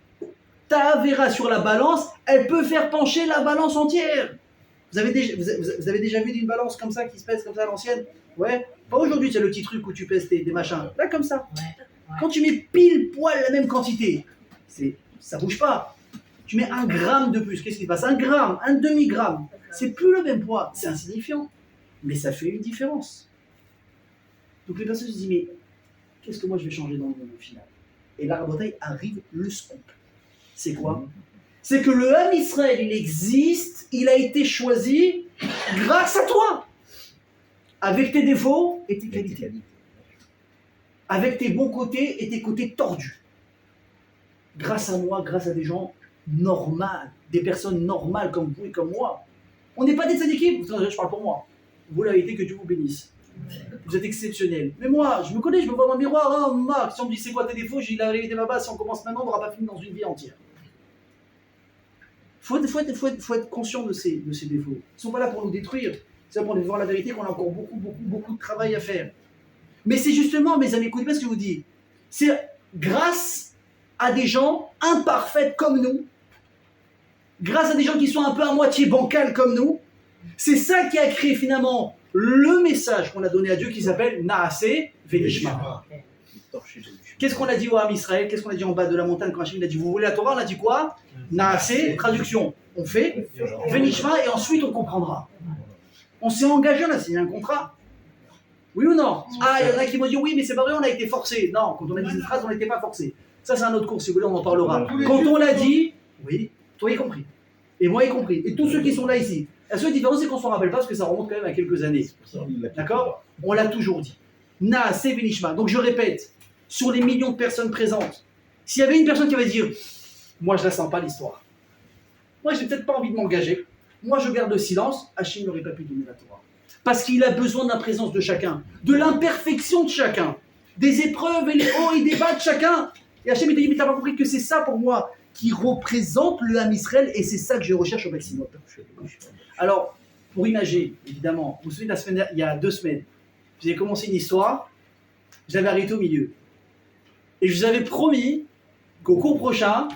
Ta avéra sur la balance, elle peut faire pencher la balance entière. Vous avez déjà vu une balance comme ça qui se pèse comme ça à l'ancienne? Ouais. Pas aujourd'hui, c'est le petit truc où tu pèses des machins. Là, comme ça. Quand tu mets pile poil la même quantité, ça bouge pas. Tu mets 1 gramme de plus, qu'est-ce qui se passe? 1 gramme, 1 demi-gramme. C'est plus le même poids. C'est insignifiant. Mais ça fait une différence. Donc les personnes se disent, mais qu'est-ce que moi je vais changer dans le monde au final? Et là, Rabotai, arrive le scoop. C'est quoi? C'est que le Ham Israël, il existe, il a été choisi grâce à toi. Avec tes défauts et tes qualités. Avec tes bons côtés et tes côtés tordus. Grâce à moi, grâce à des gens normaux, des personnes normales comme vous et comme moi. On n'est pas des tzadikim, je parle pour moi. Vous l'avez été, que Dieu vous bénisse. Vous êtes exceptionnels. Mais moi, je me connais, je me vois dans le miroir. Oh, Marc, si on me dit c'est quoi tes défauts, j'ai la réalité là-bas. Si on commence maintenant, on n'aura pas fini dans une vie entière. Faut être conscient de ces défauts. Ils ne sont pas là pour nous détruire. C'est là pour nous voir la vérité qu'on a encore beaucoup de travail à faire. Mais c'est justement, mes amis, écoutez bien ce que je vous dis. C'est grâce à des gens imparfaits comme nous, grâce à des gens qui sont un peu à moitié bancals comme nous, c'est ça qui a créé finalement le message qu'on a donné à Dieu qui s'appelle Naaseh Venishma. Qu'est-ce qu'on a dit au Ham Israël? Qu'est-ce qu'on a dit en bas de la montagne quand Hachem a dit vous voulez la Torah? On a dit quoi? Naaseh, traduction. On fait Venishma et ensuite on comprendra. On s'est engagé, on a signé un contrat. Oui ou non? Ah, il y en a qui m'ont dit oui, mais c'est pas vrai, on a été forcé. Non, quand on a dit cette phrase, on n'était pas forcé. Ça, c'est un autre cours, si vous voulez, on en parlera. Quand on l'a dit, oui, toi y compris. Et moi y compris. Et tous ceux qui sont là ici. La seule différence, c'est qu'on ne s'en rappelle pas parce que ça remonte quand même à quelques années. D'accord? On l'a toujours dit. Naaseh Venishma. Donc je répète, sur les millions de personnes présentes, s'il y avait une personne qui va dire moi je la sens pas l'histoire. Moi j'ai peut-être pas envie de m'engager. Moi je garde le silence. Hachem n'aurait pas pu donner la Torah. Parce qu'il a besoin de la présence de chacun, de l'imperfection de chacun, des épreuves et les hauts et des bas de chacun. Et Hachem il te dit mais t'as pas compris que c'est ça pour moi qui représente le Ham Israël et c'est ça que je recherche au maximum. Alors, pour imager, évidemment, vous vous souvenez de la semaine, il y a 2 semaines, j'ai commencé une histoire, j'avais arrêté au milieu. Et je vous avais promis qu'au cours prochain,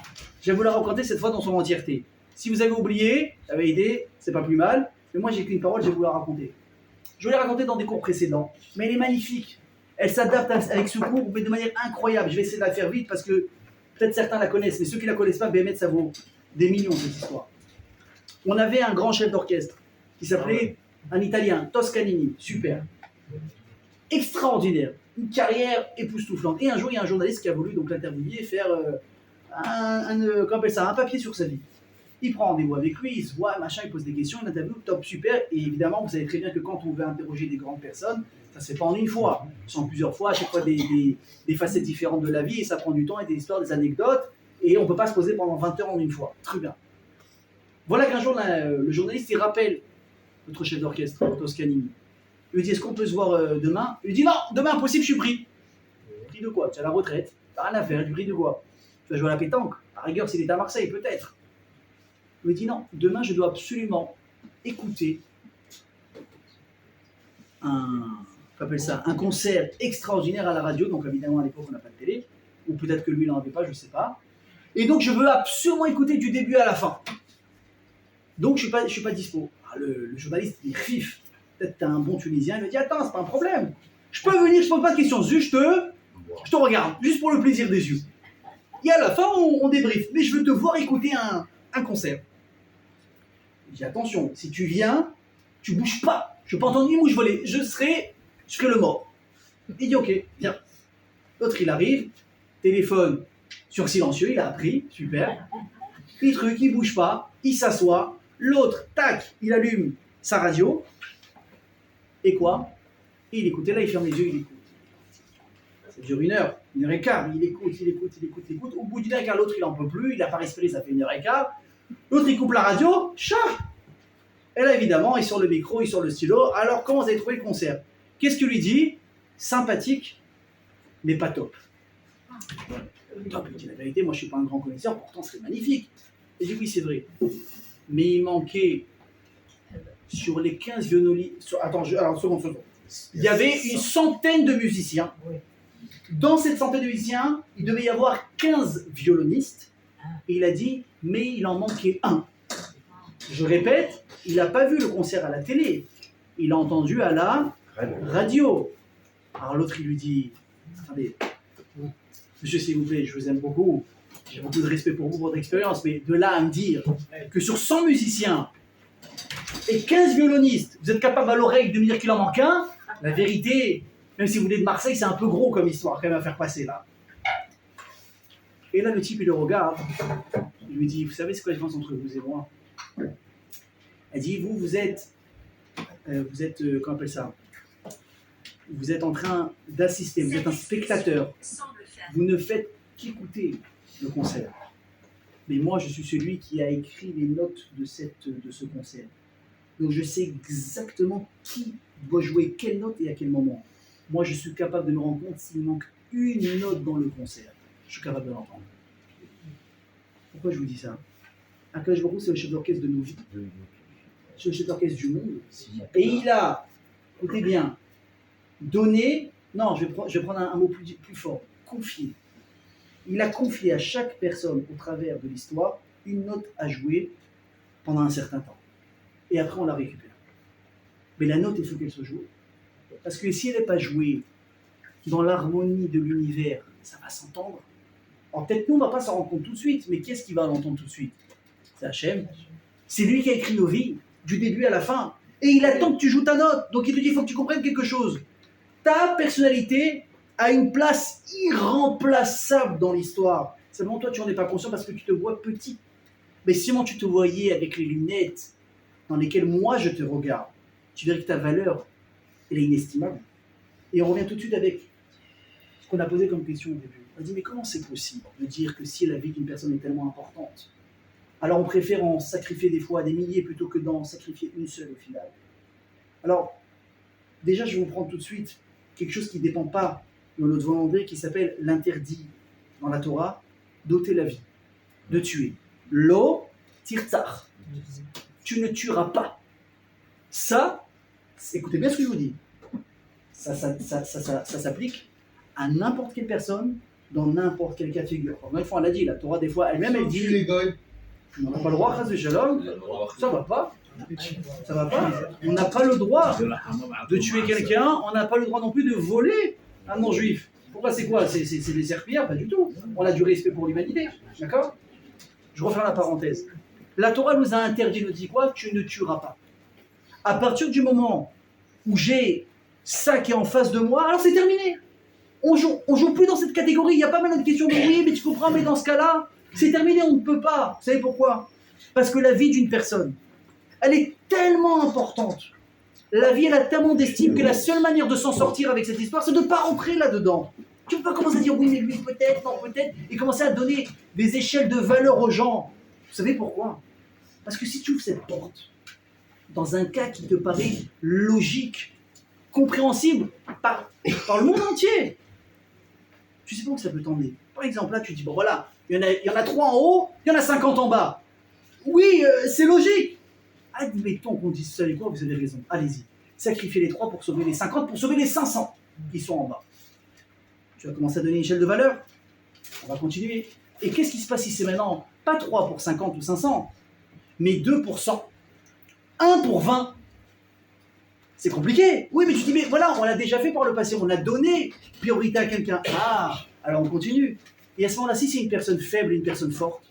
je vais vous la raconter cette fois dans son entièreté. Si vous avez oublié, ça avait aidé, c'est pas plus mal, mais moi j'ai qu'une parole, je vais vous la raconter. Je vous l'ai racontée dans des cours précédents, mais elle est magnifique. Elle s'adapte avec ce cours, mais de manière incroyable. Je vais essayer de la faire vite parce que peut-être certains la connaissent, mais ceux qui la connaissent pas, BMF, ça vaut des millions cette histoire. On avait un grand chef d'orchestre qui s'appelait un Italien, Toscanini, super. Extraordinaire, une carrière époustouflante. Et un jour, il y a un journaliste qui a voulu donc l'interviewer et faire un papier sur sa vie. Il prend rendez-vous avec lui, il se voit, machin, il pose des questions, il interview, top, super. Et évidemment, vous savez très bien que quand on veut interroger des grandes personnes, ça ne se fait pas en une fois. Ce sont plusieurs fois, à chaque fois des facettes différentes de la vie, et ça prend du temps, et des histoires, des anecdotes. Et on ne peut pas se poser pendant 20 heures en une fois. Très bien. Voilà qu'un jour, le journaliste, il rappelle notre chef d'orchestre, Toscanini. Il lui dit, est-ce qu'on peut se voir demain? Il lui dit, non, demain, impossible, je suis pris. Pris de quoi? Tu as la retraite, tu n'as rien à faire, tu es pris de quoi? Tu vas jouer à la pétanque? À rigueur, s'il est à Marseille, peut-être. Il me dit, non, demain, je dois absolument écouter un concert extraordinaire à la radio. Donc, évidemment, à l'époque, on n'a pas de télé. Ou peut-être que lui, il n'en avait pas, je ne sais pas. Et donc, je veux absolument écouter du début à la fin. Donc, je ne suis pas dispo. Ah, le journaliste, il rifle. Peut-être tu as un bon Tunisien, il me dit, attends, c'est pas un problème. Je peux venir, je ne pose pas de questions. Juste, je te regarde, juste pour le plaisir des yeux. Et à la fin, on débriefe. Mais je veux te voir écouter un concert. Je dis, attention, si tu viens, tu bouges pas. Je ne veux pas entendre ni mouche voler. Je serai le mort. Il dit, ok, viens. L'autre, il arrive, téléphone sur silencieux, il a appris, super. Il truc, il bouge pas, il s'assoit. L'autre, tac, il allume sa radio. Et quoi? Et il écoute. Et là, il ferme les yeux, il écoute. Ça dure une heure et quart. Il écoute. Au bout d'une heure et quart, l'autre, il n'en peut plus. Il n'a pas respiré, ça fait une heure et quart. L'autre, il coupe la radio. Chat! Et là, évidemment, il sort le micro, il sort le stylo. Alors, comment vous avez trouvé le concert? Qu'est-ce qu'il lui dit? Sympathique, mais pas top. Top, il dit la vérité, moi je ne suis pas un grand connaisseur, pourtant c'est magnifique. Et j'ai dit oui, c'est vrai. Mais il manquait sur les 15 violonistes. Attends, seconde. Il y avait une centaine de musiciens. Dans cette centaine de musiciens, il devait y avoir 15 violonistes. Et il a dit, mais il en manquait un. Je répète, il n'a pas vu le concert à la télé. Il a entendu à la radio. Alors l'autre, il lui dit, attendez, monsieur, s'il vous plaît, je vous aime beaucoup. J'ai beaucoup de respect pour vous, pour votre expérience. Mais de là à me dire que sur 100 musiciens et 15 violonistes, vous êtes capable à l'oreille de me dire qu'il en manque un, la vérité, même si vous venez de Marseille, c'est un peu gros comme histoire quand même à faire passer là. Et là, le type, il le regarde. Il lui dit, vous savez, c'est quoi la différence entre vous et moi? Elle dit, vous êtes, comment on appelle ça? Vous êtes en train d'assister, vous êtes un spectateur. Vous ne faites qu'écouter le concert. Mais moi, je suis celui qui a écrit les notes de ce concert. Donc, je sais exactement qui doit jouer quelle note et à quel moment. Moi, je suis capable de me rendre compte s'il manque une note dans le concert. Je suis capable de l'entendre. Pourquoi je vous dis ça? Akadosh Baruch Hu, c'est le chef d'orchestre de nos vies. C'est le chef d'orchestre du monde. Et il a, écoutez bien, donné, non, je vais prendre un mot plus fort, confié. Il a confié à chaque personne au travers de l'histoire une note à jouer pendant un certain temps. Et après, on la récupère. Mais la note, il faut qu'elle se joue. Parce que si elle n'est pas jouée dans l'harmonie de l'univers, ça va s'entendre. Alors peut-être nous, on ne va pas s'en rendre compte tout de suite, mais qui est-ce qui va l'entendre tout de suite? C'est Hachem. C'est lui qui a écrit nos vies, du début à la fin. Et il attend que tu joues ta note. Donc il te dit, il faut que tu comprennes quelque chose. Ta personnalité a une place irremplaçable dans l'histoire. Seulement toi, tu n'en es pas conscient parce que tu te vois petit. Mais si tu te voyais avec les lunettes dans lesquelles moi je te regarde, tu verrais que ta valeur, elle est inestimable. Et on revient tout de suite avec ce qu'on a posé comme question au début. On a dit, mais comment c'est possible de dire que si la vie d'une personne est tellement importante, alors on préfère en sacrifier des fois des milliers plutôt que d'en sacrifier une seule au final? Alors, déjà, je vais vous prendre tout de suite quelque chose qui ne dépend pas de notre volonté, qui s'appelle l'interdit dans la Torah d'ôter la vie, de tuer. Lo tirtzach. Tu ne tueras pas. Ça, écoutez bien ce que je vous dis. Ça s'applique à n'importe quelle personne, dans n'importe quel cas de figure. Encore une fois, on l'a dit, la Torah, des fois, elle-même, elle dit on n'a pas le droit, chas de shalom, ça va pas. Ça va pas. On n'a pas le droit de tuer quelqu'un, on n'a pas le droit non plus de voler un non-juif. Pourquoi c'est quoi? C'est des serpillères? Pas du tout. On a du respect pour l'humanité. D'accord? Je referme la parenthèse. La Torah nous a interdit, nous dit quoi? Tu ne tueras pas. À partir du moment où j'ai ça qui est en face de moi, alors c'est terminé. On joue plus dans cette catégorie. Il n'y a pas mal de questions de oui, mais tu comprends, mais dans ce cas-là, c'est terminé, on ne peut pas. Vous savez pourquoi? Parce que la vie d'une personne, elle est tellement importante. La vie, elle a tellement d'estime que la seule manière de s'en sortir avec cette histoire, c'est de ne pas rentrer là-dedans. Tu ne peux pas commencer à dire oui, mais lui, peut-être, non, peut-être, et commencer à donner des échelles de valeur aux gens. Vous savez pourquoi? Parce que si tu ouvres cette porte, dans un cas qui te paraît logique, compréhensible par le monde entier, tu sais pas où ça peut t'emmener. Par exemple, là, tu dis, bon voilà, il y en a 3 en haut, il y en a 50 en bas. Oui, c'est logique. Admettons qu'on dise, vous savez quoi, vous avez raison, allez-y. Sacrifiez les 3 pour sauver les 50, pour sauver les 500 qui sont en bas. Tu vas commencer à donner une échelle de valeur. On va continuer. Et qu'est-ce qui se passe si c'est maintenant pas 3 pour 50 ou 500, mais 2 pour 100, 1 pour 20? C'est compliqué. Oui, mais tu dis, mais voilà, on l'a déjà fait par le passé, on a donné priorité à quelqu'un. Ah, alors on continue. Et à ce moment-là, si c'est une personne faible et une personne forte,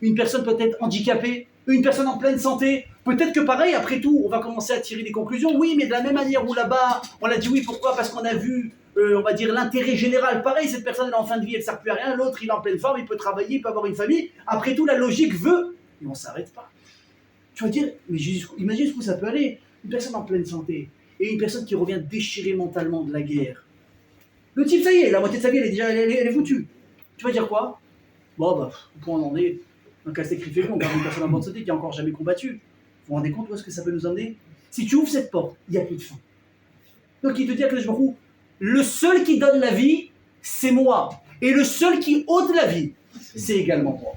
une personne peut-être handicapée, une personne en pleine santé, peut-être que pareil, après tout, on va commencer à tirer des conclusions. Oui, mais de la même manière où là-bas, on a dit oui, pourquoi? Parce qu'on a vu, on va dire, l'intérêt général. Pareil, cette personne, elle est en fin de vie, elle ne sert plus à rien. L'autre, il est en pleine forme, il peut travailler, il peut avoir une famille. Après tout, la logique veut, et on ne s'arrête pas. Tu vas dire, mais imagine jusqu'où ça peut aller. Une personne en pleine santé et une personne qui revient déchirée mentalement de la guerre. Le type, ça y est, la moitié de sa vie, elle est foutue. Tu vas dire quoi? Bon, bah, au point où on en est, un cas sacrifié, on garde une personne en bonne santé qui n'a encore jamais combattu. Vous vous rendez compte où est-ce que ça peut nous emmener? Si tu ouvres cette porte, il n'y a plus de fin. Donc il te dit que je me fous, le seul qui donne la vie, c'est moi. Et le seul qui ôte la vie, c'est également moi.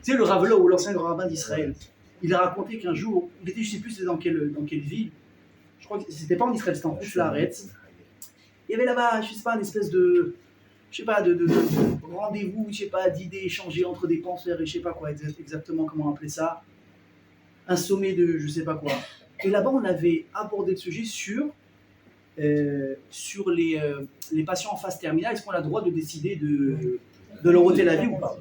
Tu sais, le Rav Lo, l'ancien grand rabbin d'Israël, il a raconté qu'un jour, il était, je ne sais plus c'était dans quelle ville, je crois que c'était pas en Israël, c'était en Ouflaretz. Il y avait là-bas, je sais pas, une espèce de, je sais pas, de rendez-vous, je sais pas, d'idées échangées entre des penseurs et je sais pas quoi, exactement comment appeler ça. Un sommet de je sais pas quoi. Et là-bas, on avait abordé le sujet sur les patients en phase terminale. Est-ce qu'on a le droit de décider de leur ôter la vie ou pas?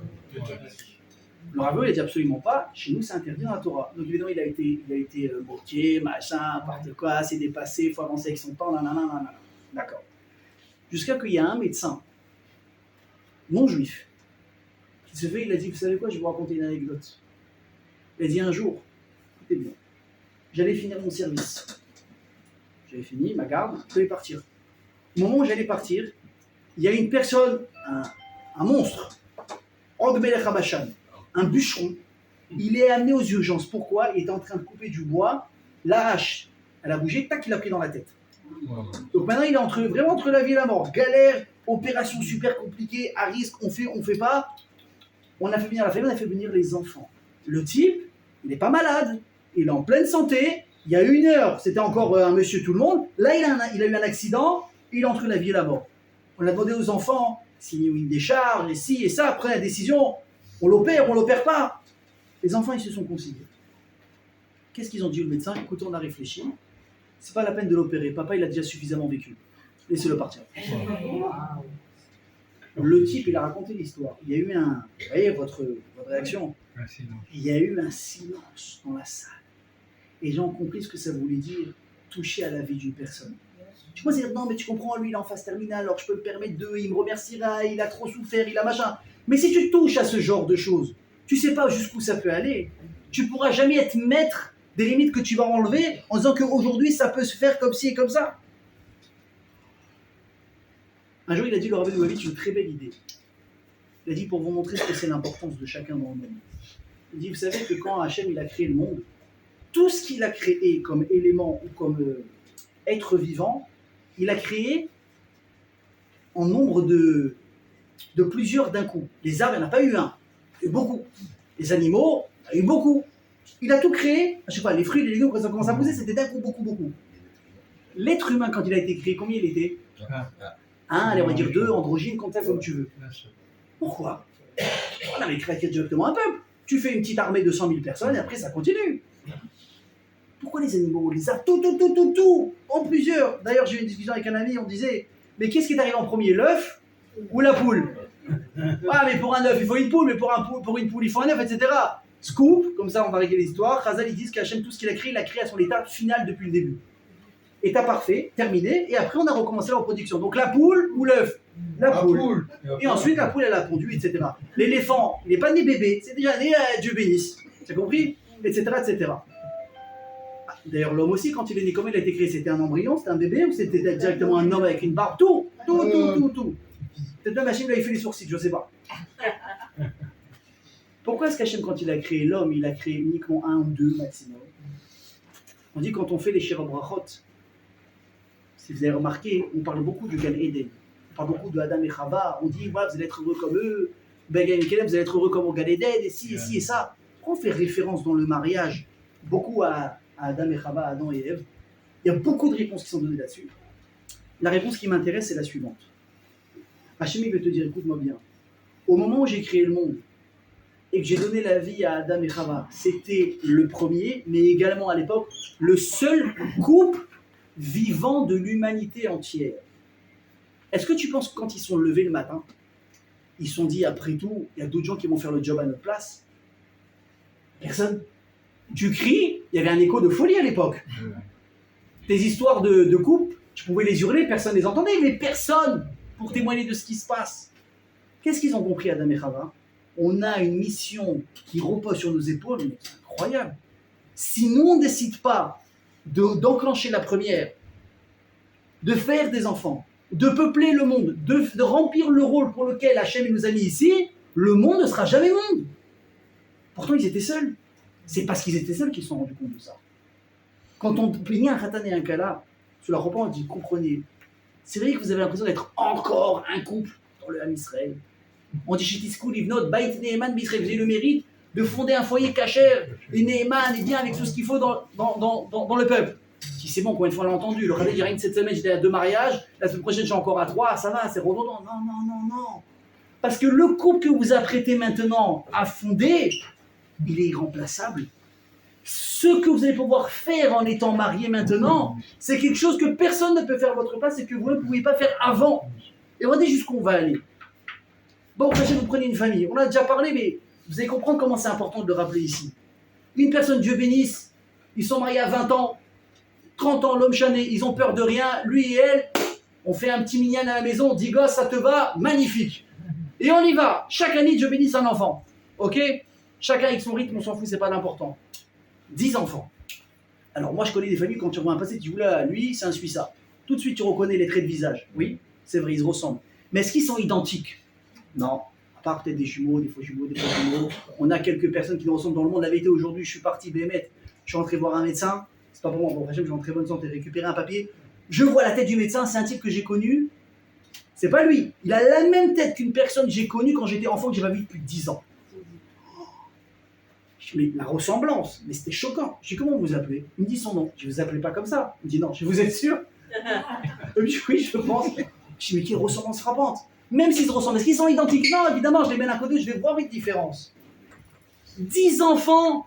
Le Rav, il a dit absolument pas. Chez nous, c'est interdit dans la Torah. Donc évidemment, il a été moqué, machin, n'importe quoi, c'est dépassé, il faut avancer avec son temps, nanana. D'accord. Jusqu'à qu'il y a un médecin non juif qui se fait, il a dit, vous savez quoi, je vais vous raconter une anecdote. Il a dit un jour, écoutez bien, j'allais finir mon service. J'avais fini ma garde, je devais partir. Au moment où j'allais partir, il y a une personne, un monstre, Og Melech HaBashan, un bûcheron, il est amené aux urgences. Pourquoi? Il était en train de couper du bois, la hache, elle a bougé, tac, il a pris dans la tête. Donc maintenant, il est vraiment entre la vie et la mort. Galère, opération super compliquée, à risque, on fait pas. On a fait venir la famille, on a fait venir les enfants. Le type, il n'est pas malade, il est en pleine santé. Il y a 1 heure, c'était encore un monsieur tout le monde. Là, il a eu un accident, il est entre la vie et la mort. On a demandé aux enfants, signer une décharge, et ci et ça. Après, la décision, on l'opère pas. Les enfants, ils se sont conciliés. Qu'est-ce qu'ils ont dit au médecin? Écoutez, on a réfléchi. C'est pas la peine de l'opérer. Papa, il a déjà suffisamment vécu. Laissez-le partir. Le type, il a raconté l'histoire. Il y a eu vous voyez votre réaction. Il y a eu un silence dans la salle. Et les gens ont compris ce que ça voulait dire, toucher à la vie d'une personne. Tu peux dire, non, mais tu comprends, lui, il est en phase terminale, alors je peux me permettre il me remerciera, il a trop souffert, il a machin. Mais si tu touches à ce genre de choses, tu sais pas jusqu'où ça peut aller. Tu pourras jamais être maître des limites que tu vas enlever en disant qu'aujourd'hui, ça peut se faire comme ci et comme ça. Un jour, il a dit, le Rav Lubavitch, une très belle idée. Il a dit, pour vous montrer ce que c'est l'importance de chacun dans le monde. Il dit, vous savez que quand Hachem, il a créé le monde, tout ce qu'il a créé comme élément ou comme être vivant, il a créé en nombre de plusieurs d'un coup. Les arbres, il n'y en a pas eu un, il y a eu beaucoup. Les animaux, il y en a eu beaucoup. Il a tout créé, je sais pas, les fruits, les légumes, quand ça commence à pousser, c'était d'un coup, beaucoup. L'être humain, quand il a été créé, combien il était? Allez, on va dire 2, androgyne, comme tu veux. Pourquoi? On avait créé directement un peuple. Tu fais une petite armée de 100 000 personnes et après ça continue. Pourquoi les animaux, les arbres, tout, en plusieurs? D'ailleurs, j'ai eu une discussion avec un ami, on disait, mais qu'est-ce qui est arrivé en premier, l'œuf ou la poule? Ah, mais pour un œuf, il faut une poule, mais pour une poule, il faut un œuf, etc. Scoop, comme ça on va régler l'histoire. Chazal, ils disent qu'Hachem, tout ce qu'il a créé, il l'a créé à son état final depuis le début. État parfait, terminé, et après on a recommencé la reproduction. Donc la poule ou l'œuf? La poule. Et ensuite la poule, elle a pondu, etc. L'éléphant, il n'est pas né bébé, c'est déjà né, Dieu bénisse. Tu as compris? Etc. etc. D'ailleurs, l'homme aussi, quand il est né, comment il a été créé? C'était un embryon, c'était un bébé ou c'était directement un homme avec une barbe? Tout. Peut-être même Hachem lui a fait les sourcils, je ne sais pas. Pourquoi est-ce qu'Hachem, quand il a créé l'homme, il a créé uniquement un ou deux maximum? On dit quand on fait les Shirah Brachot, si vous avez remarqué, on parle beaucoup du Gan Eden. On parle beaucoup de Adam et Chava. On dit, voilà, vous allez être heureux comme eux. Ben, vous allez être heureux comme au Gan Eden, et ci, et ci, et ça. Pourquoi on fait référence dans le mariage beaucoup à Adam et Chava, Adam et Ève? Il y a beaucoup de réponses qui sont données là-dessus. La réponse qui m'intéresse, c'est la suivante. Hachem, il veut te dire, écoute-moi bien. Au moment où j'ai créé le monde, et que j'ai donné la vie à Adam et Chava, c'était le premier, mais également à l'époque, le seul couple vivant de l'humanité entière. Est-ce que tu penses que quand ils sont levés le matin, ils se sont dit, après tout, il y a d'autres gens qui vont faire le job à notre place? Personne. Tu cries, il y avait un écho de folie à l'époque. Tes histoires de couple, tu pouvais les hurler, personne ne les entendait, mais personne pour témoigner de ce qui se passe. Qu'est-ce qu'ils ont compris, Adam et Chava? On a une mission qui repose sur nos épaules, mais qui est incroyable. Si nous, on ne décide pas d'enclencher la première, de faire des enfants, de peupler le monde, de remplir le rôle pour lequel Hachem nous a mis ici, le monde ne sera jamais monde. Pourtant, ils étaient seuls. C'est parce qu'ils étaient seuls qu'ils se sont rendus compte de ça. Quand on plaignait un Khatan et un Kala, sur la repas, on dit, comprenez, c'est vrai que vous avez l'impression d'être encore un couple dans le Ham Israël. On dit chez Tiskoul, Livnot, Bait Neheman B'Israël. Vous avez le mérite de fonder un foyer cachère. Et Neheman est bien avec tout ce qu'il faut dans le peuple. Si c'est bon, combien de fois on l'a entendu? Le Khadé dit rien que cette semaine, j'étais à 2 mariages. La semaine prochaine, je suis encore à 3. Ça va, c'est redondant. Non. Parce que le couple que vous apprêtez maintenant à fonder, il est irremplaçable. Ce que vous allez pouvoir faire en étant marié maintenant, c'est quelque chose que personne ne peut faire à votre place et que vous ne pouvez pas faire avant. Et regardez jusqu'où on va aller. Bon, vous prenez une famille. On a déjà parlé, mais vous allez comprendre comment c'est important de le rappeler ici. Une personne, Dieu bénisse, ils sont mariés à 20 ans, 30 ans, l'homme chané, ils ont peur de rien. Lui et elle, on fait un petit minyan à la maison, 10 gosses, ça te va, magnifique. Et on y va. Chaque année, Dieu bénisse un enfant. Ok? Chacun avec son rythme, on s'en fout, c'est pas l'important. 10 enfants. Alors moi, je connais des familles, quand tu vois un passé, tu dis, là, lui, c'est un Suissa. Tout de suite, tu reconnais les traits de visage. Oui, c'est vrai, ils se ressemblent. Mais est-ce qu'ils sont identiques? Non. À part peut-être des jumeaux, des faux jumeaux, des faux jumeaux. On a quelques personnes qui nous ressemblent dans le monde. La vérité, aujourd'hui, je suis parti Béhémet. Je suis rentré voir un médecin. C'est pas pour moi. Bon, je suis en très bonne santé. Récupérer un papier. Je vois la tête du médecin. C'est un type que j'ai connu. C'est pas lui. Il a la même tête qu'une personne que j'ai connue quand j'étais enfant, que j'ai pas vu depuis 10 ans. Mais la ressemblance, mais c'était choquant. Je dis, comment vous vous appelez? Il me dit son nom. Je ne vous appelez pas comme ça. Il me dit non, vous êtes sûr? Je dis oui, je pense. Je dis, mais quelle ressemblance frappante. Même s'ils se ressemblent, est-ce qu'ils sont identiques? Non, évidemment, je les mets d'un côté, je vais voir une différence. 10 enfants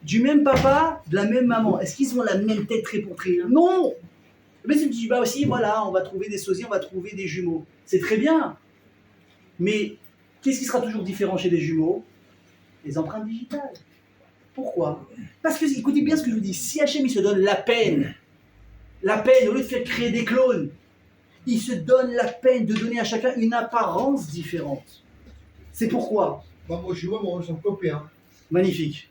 du même papa, de la même maman. Est-ce qu'ils ont la même tête trait pour trait? Non. Mais tu me dis, bah aussi, voilà, on va trouver des sosies, on va trouver des jumeaux. C'est très bien. Mais qu'est-ce qui sera toujours différent chez les jumeaux? Les empreintes digitales. Pourquoi? Parce que, écoutez bien ce que je vous dis, si Hachem il se donne la peine, au lieu de faire créer des clones, il se donne la peine de donner à chacun une apparence différente. C'est pourquoi? Moi, je vois, moi, je suis un copain. Magnifique.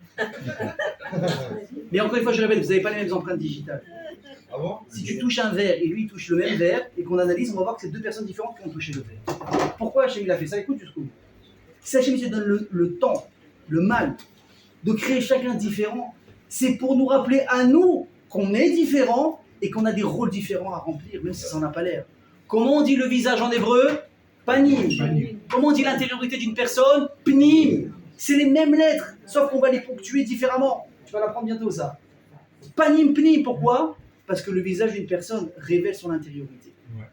Mais encore une fois, je répète, vous n'avez pas les mêmes empreintes digitales. Ah bon? Si tu touches un verre et lui il touche le même verre, et qu'on analyse, on va voir que c'est 2 personnes différentes qui ont touché le verre. Pourquoi Hachem il a fait ça? Écoute jusqu'où. Si Hachem se donne le temps, le mal, de créer chacun différent, c'est pour nous rappeler à nous qu'on est différents et qu'on a des rôles différents à remplir, même si ça n'en a pas l'air. Comment on dit le visage en hébreu? Panim. Comment on dit l'intériorité d'une personne? Pnim. C'est les mêmes lettres, sauf qu'on va les ponctuer différemment. Tu vas l'apprendre bientôt ça. Panim, pnim, pourquoi? Parce que le visage d'une personne révèle son intériorité. Ouais.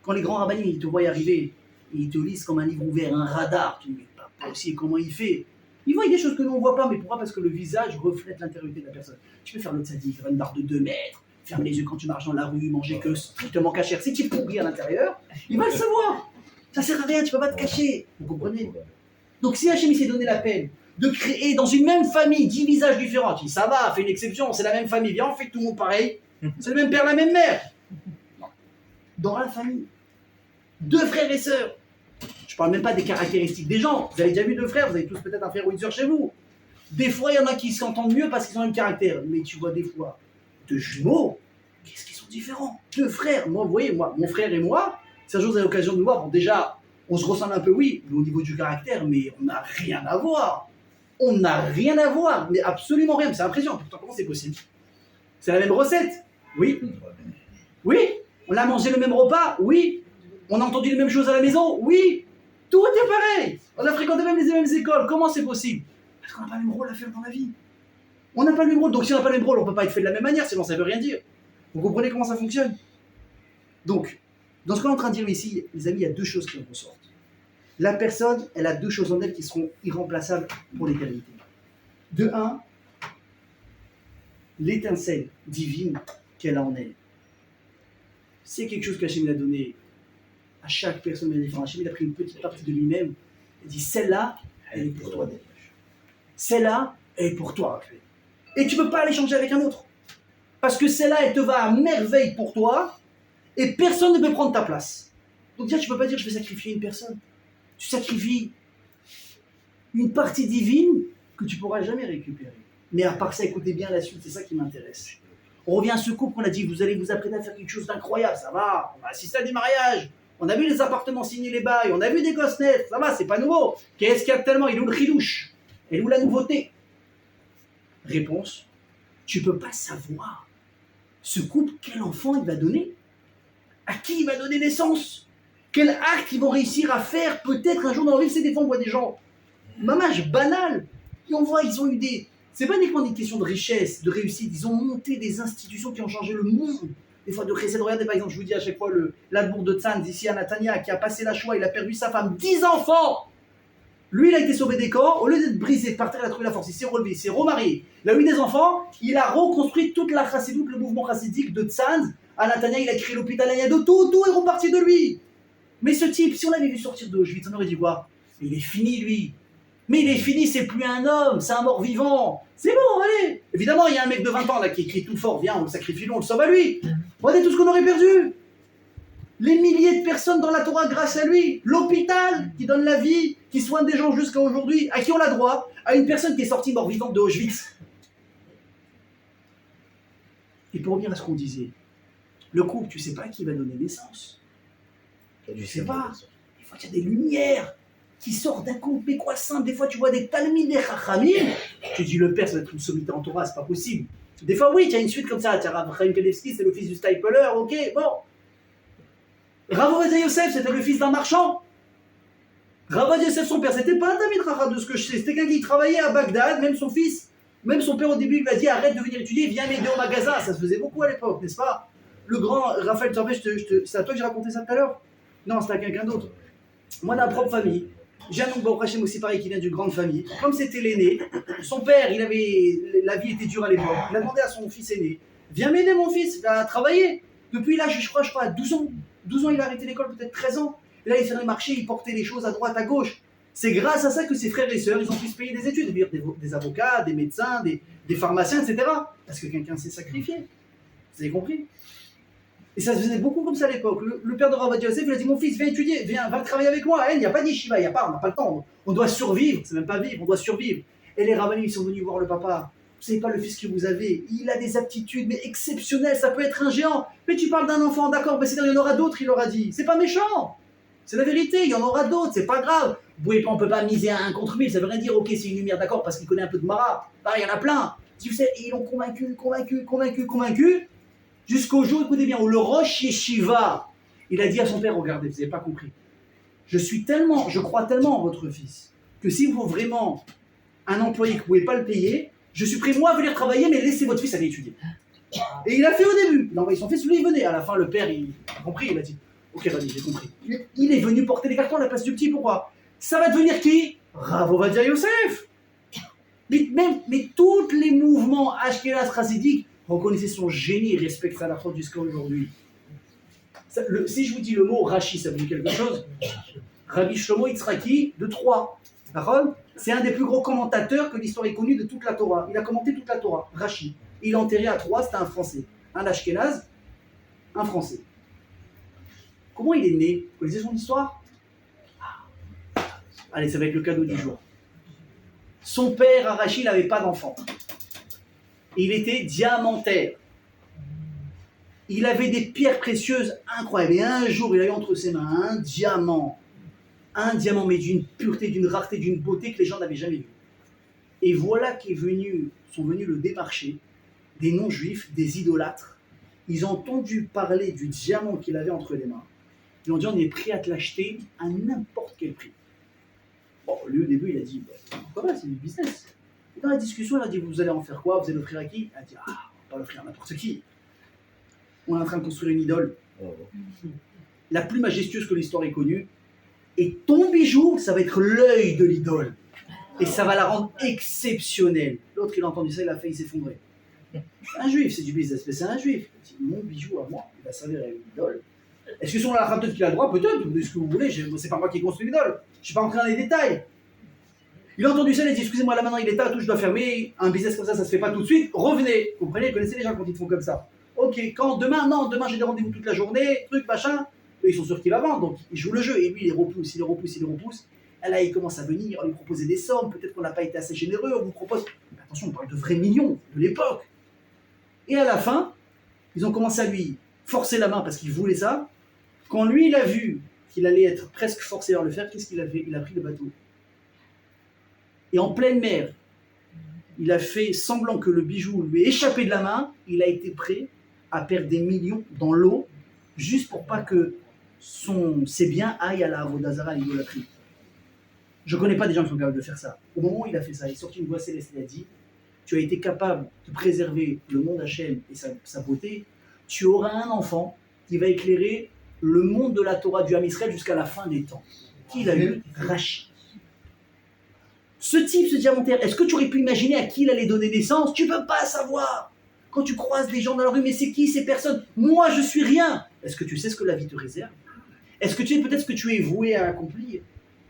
Quand les grands rabbinim ils te voient arriver, ils te lisent comme un livre ouvert, un radar, tu ne sais pas aussi comment il fait. Ils voient des choses que nous on ne voit pas, mais pourquoi? Parce que le visage reflète l'intériorité de la personne. Tu peux faire le tzaddik, faire une barre de 2 mètres, ferme les yeux quand tu marches dans la rue, manger que strictement cachère. Si tu es pourri à l'intérieur, il va le savoir. Ça sert à rien, tu ne peux pas te cacher. Vous comprenez? Donc si Hachem s'est donné la peine de créer dans une même famille 10 visages différents, tu dis ça va, fais une exception, c'est la même famille, viens, on fait tout le monde pareil. C'est le même père, la même mère. Non. Dans la famille, 2 frères et sœurs. Je ne parle même pas des caractéristiques des gens. Vous avez déjà vu 2 frères, vous avez tous peut-être un frère ou une sœur chez vous. Des fois, il y en a qui s'entendent mieux parce qu'ils ont le même caractère. Mais tu vois des fois, deux jumeaux, qu'est-ce qu'ils sont différents? Deux frères. Moi, vous voyez, mon frère et moi, si un jour vous avez l'occasion de nous voir, bon, déjà, on se ressemble un peu, oui, mais au niveau du caractère, mais on n'a rien à voir. On n'a rien à voir, mais absolument rien. C'est impressionnant. Pourtant, comment c'est possible? C'est la même recette? Oui. Oui. On a mangé le même repas? Oui. On a entendu les mêmes choses à la maison? Oui. Tout est pareil. On a fréquenté même les mêmes écoles. Comment c'est possible? Parce qu'on n'a pas le même rôle à faire dans la vie. On n'a pas le même rôle. Donc si on n'a pas le même rôle, on ne peut pas être fait de la même manière, sinon ça ne veut rien dire. Vous comprenez comment ça fonctionne? Donc, dans ce qu'on est en train de dire ici, les amis, il y a deux choses qui en ressortent. La personne, elle a deux choses en elle qui seront irremplaçables pour l'éternité. De un, l'étincelle divine qu'elle a en elle. C'est quelque chose qu'Hachem a donné à chaque personne différente. Hachem a pris une petite partie de lui-même et dit, celle-là, elle est pour toi. Celle-là, elle est pour toi. Et tu ne peux pas l'échanger avec un autre. Parce que celle-là, elle te va à merveille pour toi et personne ne peut prendre ta place. Donc déjà, tu ne peux pas dire, je vais sacrifier une personne. Tu sacrifies une partie divine que tu ne pourras jamais récupérer. Mais à part ça, écoutez bien la suite, c'est ça qui m'intéresse. On revient à ce couple qu'on a dit, vous allez vous apprêter à faire quelque chose d'incroyable, ça va, on va assister à des mariages, on a vu les appartements signer les bails, on a vu des gosses naître, ça va, c'est pas nouveau. Qu'est-ce qu'il y a tellement? Il est où le chidouche? Elle est où la nouveauté? Réponse, tu ne peux pas savoir ce couple, quel enfant il va donner, à qui il va donner naissance, quel acte ils vont réussir à faire, peut-être un jour dans leur vie. C'est des fois on voit des gens, mamage, banal, et on voit, ils ont eu des... C'est pas uniquement une question de richesse, de réussite, ils ont monté des institutions qui ont changé le monde. Des fois de Chesed, regardez par exemple, je vous dis à chaque fois, l'Adbour de Tzanz, ici à Natania, qui a passé la Shoah, il a perdu sa femme, 10 enfants. Lui, il a été sauvé des corps, au lieu d'être brisé par terre, il a trouvé la force, il s'est relevé, il s'est remarié, il a eu des enfants, il a reconstruit toute la chassidoute, le mouvement chassidique de Tzanz. À Natania, il a créé l'hôpital Ayado, tout est reparti de lui. Mais ce type, si on l'avait vu sortir d'Auschwitz, on aurait dit quoi? Il est fini, lui. Mais il est fini, c'est plus un homme, c'est un mort-vivant. C'est bon, allez. Évidemment, il y a un mec de 20 ans là qui crie tout fort, viens, on le sacrifie, on le sauve à lui. Regardez tout ce qu'on aurait perdu. Les milliers de personnes dans la Torah grâce à lui. L'hôpital qui donne la vie, qui soigne des gens jusqu'à aujourd'hui. À qui on a droit? À une personne qui est sortie mort-vivante de Auschwitz. Et pour revenir à ce qu'on disait, le couple, tu sais pas qui va donner naissance. Tu sais pas. Des fois, il y a des lumières qui sortent d'un couple, mais quoi simple. Des fois, tu vois des talmides des chachamim. Tu dis, le père, ça va être une sommité en Torah, c'est pas possible. Des fois, oui, tu as une suite comme ça. Tu as Rav Chaim Kanevsky, c'est le fils du Stapler, ok, bon. Rav Ovadia Yosef, c'était le fils d'un marchand. Rav Ovadia Yosef, son père, c'était pas un talmid chacham de ce que je sais. C'était quelqu'un qui travaillait à Bagdad, même son fils. Même son père, au début, il lui a dit, arrête de venir étudier, viens m'aider au magasin. Ça se faisait beaucoup à l'époque, n'est-ce pas? Le grand Raphaël Torbet, c'est à toi que j'ai raconté ça tout à l'heure? Non, c'est à quelqu'un d'autre. Moi, dans ma propre famille, j'ai un oncle Baruch Hashem aussi pareil qui vient d'une grande famille. Comme c'était l'aîné, son père, la vie était dure à l'époque. Il a demandé à son fils aîné, viens m'aider mon fils, il a travaillé. Depuis là, je crois, à 12 ans. 12 ans, il a arrêté l'école, peut-être 13 ans. Et là, il faisait le marché, il portait les choses à droite, à gauche. C'est grâce à ça que ses frères et sœurs, ils ont pu se payer des études, des avocats, des médecins, des pharmaciens, etc. Parce que quelqu'un s'est sacrifié. Vous avez compris? Et ça se faisait beaucoup comme ça à l'époque. Le père de Rav Ovadia Yosef, il a dit, mon fils, viens étudier, viens, va travailler avec moi. Il n'y a pas d'yeshiva, on n'a pas le temps. On doit survivre, c'est même pas vivre, on doit survivre. Et les rabbinim, ils sont venus voir le papa. Vous savez pas le fils que vous avez, il a des aptitudes, mais exceptionnelles, ça peut être un géant. Mais tu parles d'un enfant, d'accord, mais c'est-à-dire, il y en aura d'autres, il leur a dit. C'est pas méchant. C'est la vérité, il y en aura d'autres, c'est pas grave. On ne peut pas miser à 1 contre 1000, ça veut rien dire, ok, c'est une lumière, d'accord, parce qu'il connaît un peu de Mara. Pareil, il y en a plein. Tu sais, et ils l'ont convaincu. Jusqu'au jour, écoutez bien, où le Rosh Yeshiva, il a dit à son père, regardez, vous n'avez pas compris. Je crois tellement en votre fils, que s'il vous faut vraiment un employé que vous ne pouvez pas le payer, je suis prêt moi à venir travailler, mais laissez votre fils aller étudier. Et il a fait au début, il a envoyé son fils, lui il venait. À la fin, le père, il a compris, il a dit, ok Rabbi, j'ai compris. Il est venu porter les cartons à la place du petit, pourquoi? Ça va devenir qui? Rav Ovadia Yosef. Mais tous les mouvements Ashkenaz chassidiques reconnaissez son génie et respectent sa lachot jusqu'à aujourd'hui. Si je vous dis le mot Rashi, ça vous dit quelque chose? Rabbi Shlomo Yitzhaki de Troyes. C'est un des plus gros commentateurs que l'histoire ait connu de toute la Torah. Il a commenté toute la Torah, Rashi. Il est enterré à Troyes, c'était un Français. Un Ashkenaz, un Français. Comment il est né? Vous connaissez son histoire? Allez, ça va être le cadeau du jour. Son père, Arachi, n'avait pas d'enfant. Il était diamantaire. Il avait des pierres précieuses incroyables. Et un jour, il a eu entre ses mains un diamant, mais d'une pureté, d'une rareté, d'une beauté que les gens n'avaient jamais vu. Et voilà sont venus le démarcher des non-juifs, des idolâtres. Ils ont entendu parler du diamant qu'il avait entre les mains. Ils ont dit, on est prêt à te l'acheter à n'importe quel prix. Bon, lui, au début, il a dit, pourquoi pas, c'est du business. Et dans la discussion, il a dit, vous allez en faire quoi? Vous allez l'offrir à qui? Il a dit, on va pas l'offrir à n'importe qui. On est en train de construire une idole, la plus majestueuse que l'histoire ait connue. Et ton bijou, ça va être l'œil de l'idole. Et ça va la rendre exceptionnelle. L'autre, il a entendu ça, il a failli s'effondrer. Un juif, c'est du business, mais c'est un juif. Il dit, mon bijou à moi, il va servir à une idole. Est-ce que selon la rappeuse qu'il a le droit? Peut-être, vous dites ce que vous voulez, c'est pas moi qui ai construit l'idole. Je ne suis pas entré dans les détails. Il a entendu ça, il a dit, excusez-moi, là maintenant il est tard, tout, je dois fermer. Un business comme ça se fait pas tout de suite. Revenez. Vous comprenez, vous connaissez les gens quand ils font comme ça. Ok, quand demain, non, demain j'ai des rendez-vous toute la journée, truc, machin. Eux, ils sont sûrs qu'il va vendre, donc ils jouent le jeu. Et lui, il les repousse. Et là, il commence à venir, on lui propose des sommes, peut-être qu'on n'a pas été assez généreux, on vous propose. Mais attention, on parle de vrais millions de l'époque. Et à la fin, ils ont commencé à lui forcer la main parce qu'il voulait ça. Quand lui, il a vu qu'il allait être presque forcé à le faire, qu'est-ce qu'il a fait? Il a pris le bateau. Et en pleine mer, il a fait semblant que le bijou lui ait échappé de la main. Il a été prêt à perdre des millions dans l'eau, juste pour pas que ses biens aillent à la Avodazara, à l'idolâtrie. Je ne connais pas des gens qui sont capables de faire ça. Au moment où il a fait ça, il est sorti une voix céleste et il a dit, tu as été capable de préserver le monde Hachem et sa beauté, tu auras un enfant qui va éclairer le monde de la Torah du Ham Israël jusqu'à la fin des temps. Qui l'a eu? Rachi. Ce type, ce diamantaire, est-ce que tu aurais pu imaginer à qui il allait donner naissance? Tu ne peux pas savoir. Quand tu croises des gens dans la rue, mais c'est qui ces personnes? Moi, je suis rien. Est-ce que tu sais ce que la vie te réserve? Est-ce que tu sais peut-être ce que tu es voué à accomplir,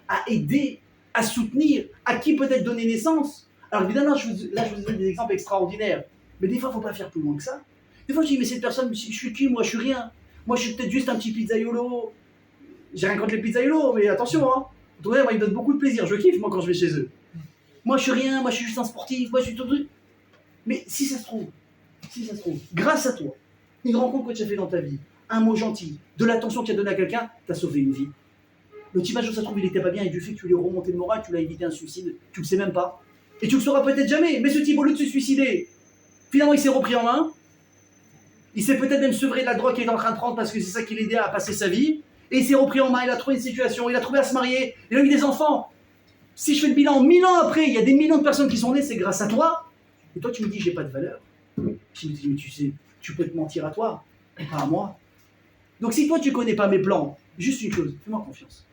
à aider, à soutenir, à qui peut-être donner naissance? Alors évidemment, je vous donne des exemples extraordinaires. Mais des fois, il ne faut pas faire plus loin que ça. Des fois, je dis, mais cette personne, je suis qui? Moi, je suis rien. Moi, je suis peut-être juste un petit pizzaiolo. J'ai rien contre les pizzaiolos, mais attention, hein. Moi, ils me donnent beaucoup de plaisir. Je kiffe, moi, quand je vais chez eux. Moi, je suis rien. Moi, je suis juste un sportif. Moi, je suis tout truc. Mais si ça se trouve, grâce à toi, une rencontre que tu as fait dans ta vie, un mot gentil, de l'attention que tu as donné à quelqu'un, tu as sauvé une vie. Le type, ça se trouve, il n'était pas bien, et du fait que tu lui as remonté le moral, tu l'as évité un suicide, tu le sais même pas. Et tu le sauras peut-être jamais. Mais ce type, au lieu de se suicider, finalement, il s'est repris en main. Il s'est peut-être même sevré de la drogue qu'il est en train de prendre parce que c'est ça qui l'aidait à passer sa vie. Et il s'est repris en main, il a trouvé une situation, il a trouvé à se marier, il a eu des enfants. Si je fais le bilan, 1000 ans après, il y a des millions de personnes qui sont nées, c'est grâce à toi. Et toi, tu me dis, j'ai pas de valeur. Je me dis, mais tu sais, tu peux te mentir à toi, et pas à moi. Donc si toi, tu connais pas mes plans, juste une chose, fais-moi confiance.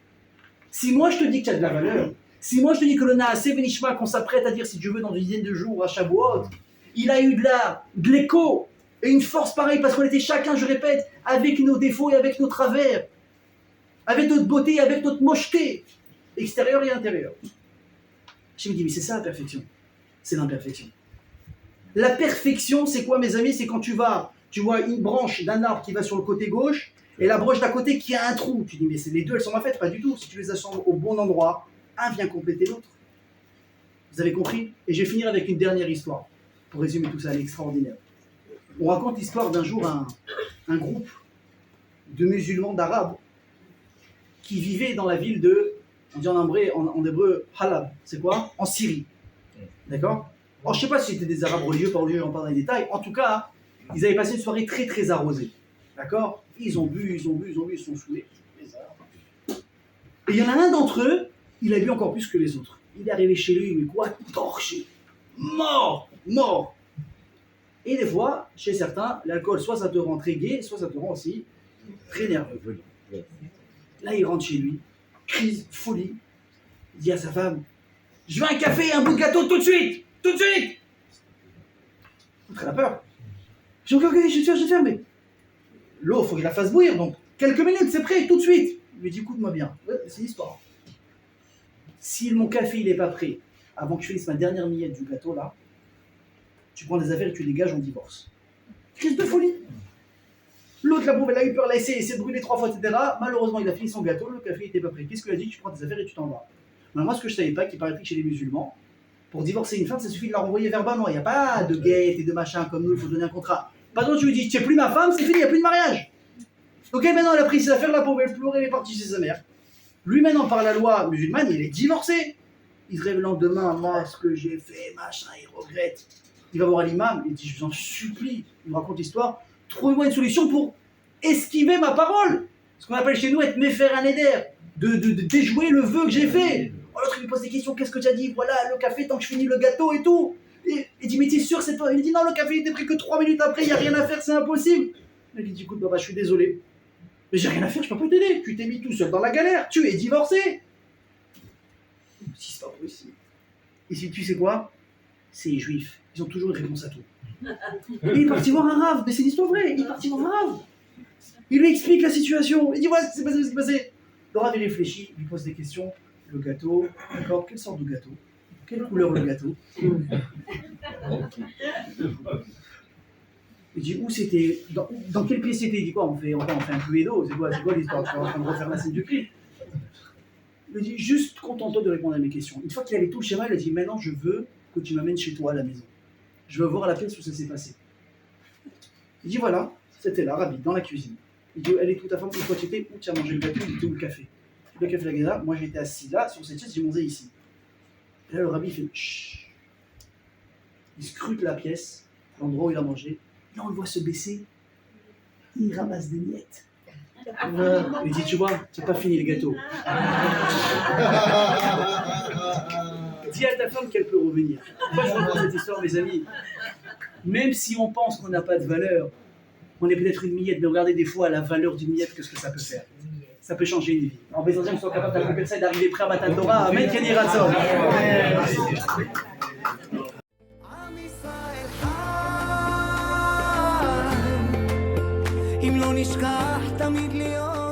Si moi, je te dis que tu as de la valeur, si moi, je te dis que le Naaseh Benishma, qu'on s'apprête à dire, si tu veux, dans une dizaine de jours à Shavuot, il a eu de l'écho, et une force pareille, parce qu'on était chacun, je répète, avec nos défauts et avec nos travers, avec notre beauté et avec notre mocheté, extérieure et intérieure. Je me dis, mais c'est ça la perfection. C'est l'imperfection. La perfection, c'est quoi, mes amis? C'est quand tu vois une branche d'un arbre qui va sur le côté gauche, et la branche d'à côté qui a un trou. Tu dis, mais les deux, elles sont mal faites? Pas du tout. Si tu les assembles au bon endroit, un vient compléter l'autre. Vous avez compris? Et je vais finir avec une dernière histoire, pour résumer tout ça, elle est extraordinaire. On raconte l'histoire d'un jour, un groupe de musulmans, d'arabes, qui vivaient dans la ville de, on dit en hébreu, Halab. C'est quoi? En Syrie. D'accord? Alors, je ne sais pas si c'était des arabes religieux, pas religieux, j'en parle dans les détails. En tout cas, ils avaient passé une soirée très très arrosée. D'accord? Ils ont bu, ils sont saoulés. Et il y en a un d'entre eux, il a bu encore plus que les autres. Il est arrivé chez lui, mais quoi? Torché. Mort. Et des fois, chez certains, l'alcool, soit ça te rend très gai, soit ça te rend aussi très nerveux. Là, il rentre chez lui, crise, folie. Il dit à sa femme, je veux un café et un bout de gâteau tout de suite. Très la peur. J'ai encore je vais te faire, mais l'eau, il faut que je la fasse bouillir, donc quelques minutes, c'est prêt, tout de suite. Il lui dit, écoute-moi bien, c'est l'histoire. Si mon café, il n'est pas prêt, avant que je finisse ma dernière miette du gâteau, là, tu prends des affaires et tu dégages, on divorce. Crise de folie. L'autre, la pauvre, elle a eu peur, elle a essayé de brûler 3 fois, etc. Malheureusement, il a fini son gâteau, le café n'était pas prêt. Qu'est-ce qu'il a dit? Tu prends des affaires et tu t'en vas. Alors moi, ce que je ne savais pas, qu'il paraît que chez les musulmans, Pour divorcer une femme, ça suffit de la renvoyer verbalement. Il n'y a pas de guette et de machin comme nous, il faut donner un contrat. Par contre, tu lui dis, tu n'es plus ma femme, c'est fini, il n'y a plus de mariage. Ok, maintenant elle a pris ses affaires, la pauvre, elle pleurait, elle est partie chez sa mère. Lui, maintenant, par la loi musulmane, il est divorcé. Il se réveille le lendemain, moi, ce que j'ai fait, machin, il regrette. Il va voir l'imam, il dit, je vous en supplie, il me raconte l'histoire, trouvez-moi une solution pour esquiver ma parole. Ce qu'on appelle chez nous être méfaire un éder, de déjouer le vœu que j'ai fait. L'autre, il lui pose des questions, qu'est-ce que tu as dit? Voilà, le café, tant que je finis le gâteau et tout. Et il dit, mais t'es sûr, c'est toi? Il dit, non, le café, il était pris que 3 minutes après, il n'y a rien à faire, c'est impossible. Il lui dit, écoute, papa, je suis désolé. Mais j'ai rien à faire, je peux pas t'aider. Tu t'es mis tout seul dans la galère, tu es divorcé. Si c'est pas possible. Et si tu sais quoi? C'est les juifs, ils ont toujours une réponse à tout. Et il est parti voir un rave, mais c'est une histoire vraie, il est parti voir un rave. Il lui explique la situation, il dit voilà ce qui s'est passé, ce qui s'est passé. Le rave il réfléchit, il lui pose des questions. Le gâteau, d'accord, quelle sorte de gâteau? Quelle couleur le gâteau? Il dit où c'était? Dans quel pied c'était? Il dit quoi? On fait un cluedo, c'est quoi l'histoire? Tu es en train de refaire la scène du clip. Il dit juste contente-toi de répondre à mes questions. Une fois qu'il avait tout le schéma, il a dit maintenant je veux que tu m'amènes chez toi à la maison. Je veux voir la pièce où ça s'est passé. Il dit voilà, c'était là, Rabbi, dans la cuisine. Il dit elle est toute ta femme, où toi tu étais, où tu as mangé le gâteau, où tu où le café. Le café la gaza, moi j'étais assis là, sur cette chaise, j'ai mangé ici. Et là le Rabbi fait chut. Il scrute la pièce, l'endroit où il a mangé. Là on le voit se baisser, il ramasse des miettes. Il dit tu vois, c'est pas fini le gâteau. Dis à ta femme qu'elle peut revenir. Pourquoi je raconte cette histoire, mes amis? Même si on pense qu'on n'a pas de valeur, on est peut-être une miette, mais regardez des fois la valeur d'une miette, qu'est-ce que ça peut faire. Ça peut changer une vie. En besoin qu'on soit capable d'accomplir ça et d'arriver prêt à Matan Torah. Amen, Kenny Ratzon. אם לא נשכח תמיד להיות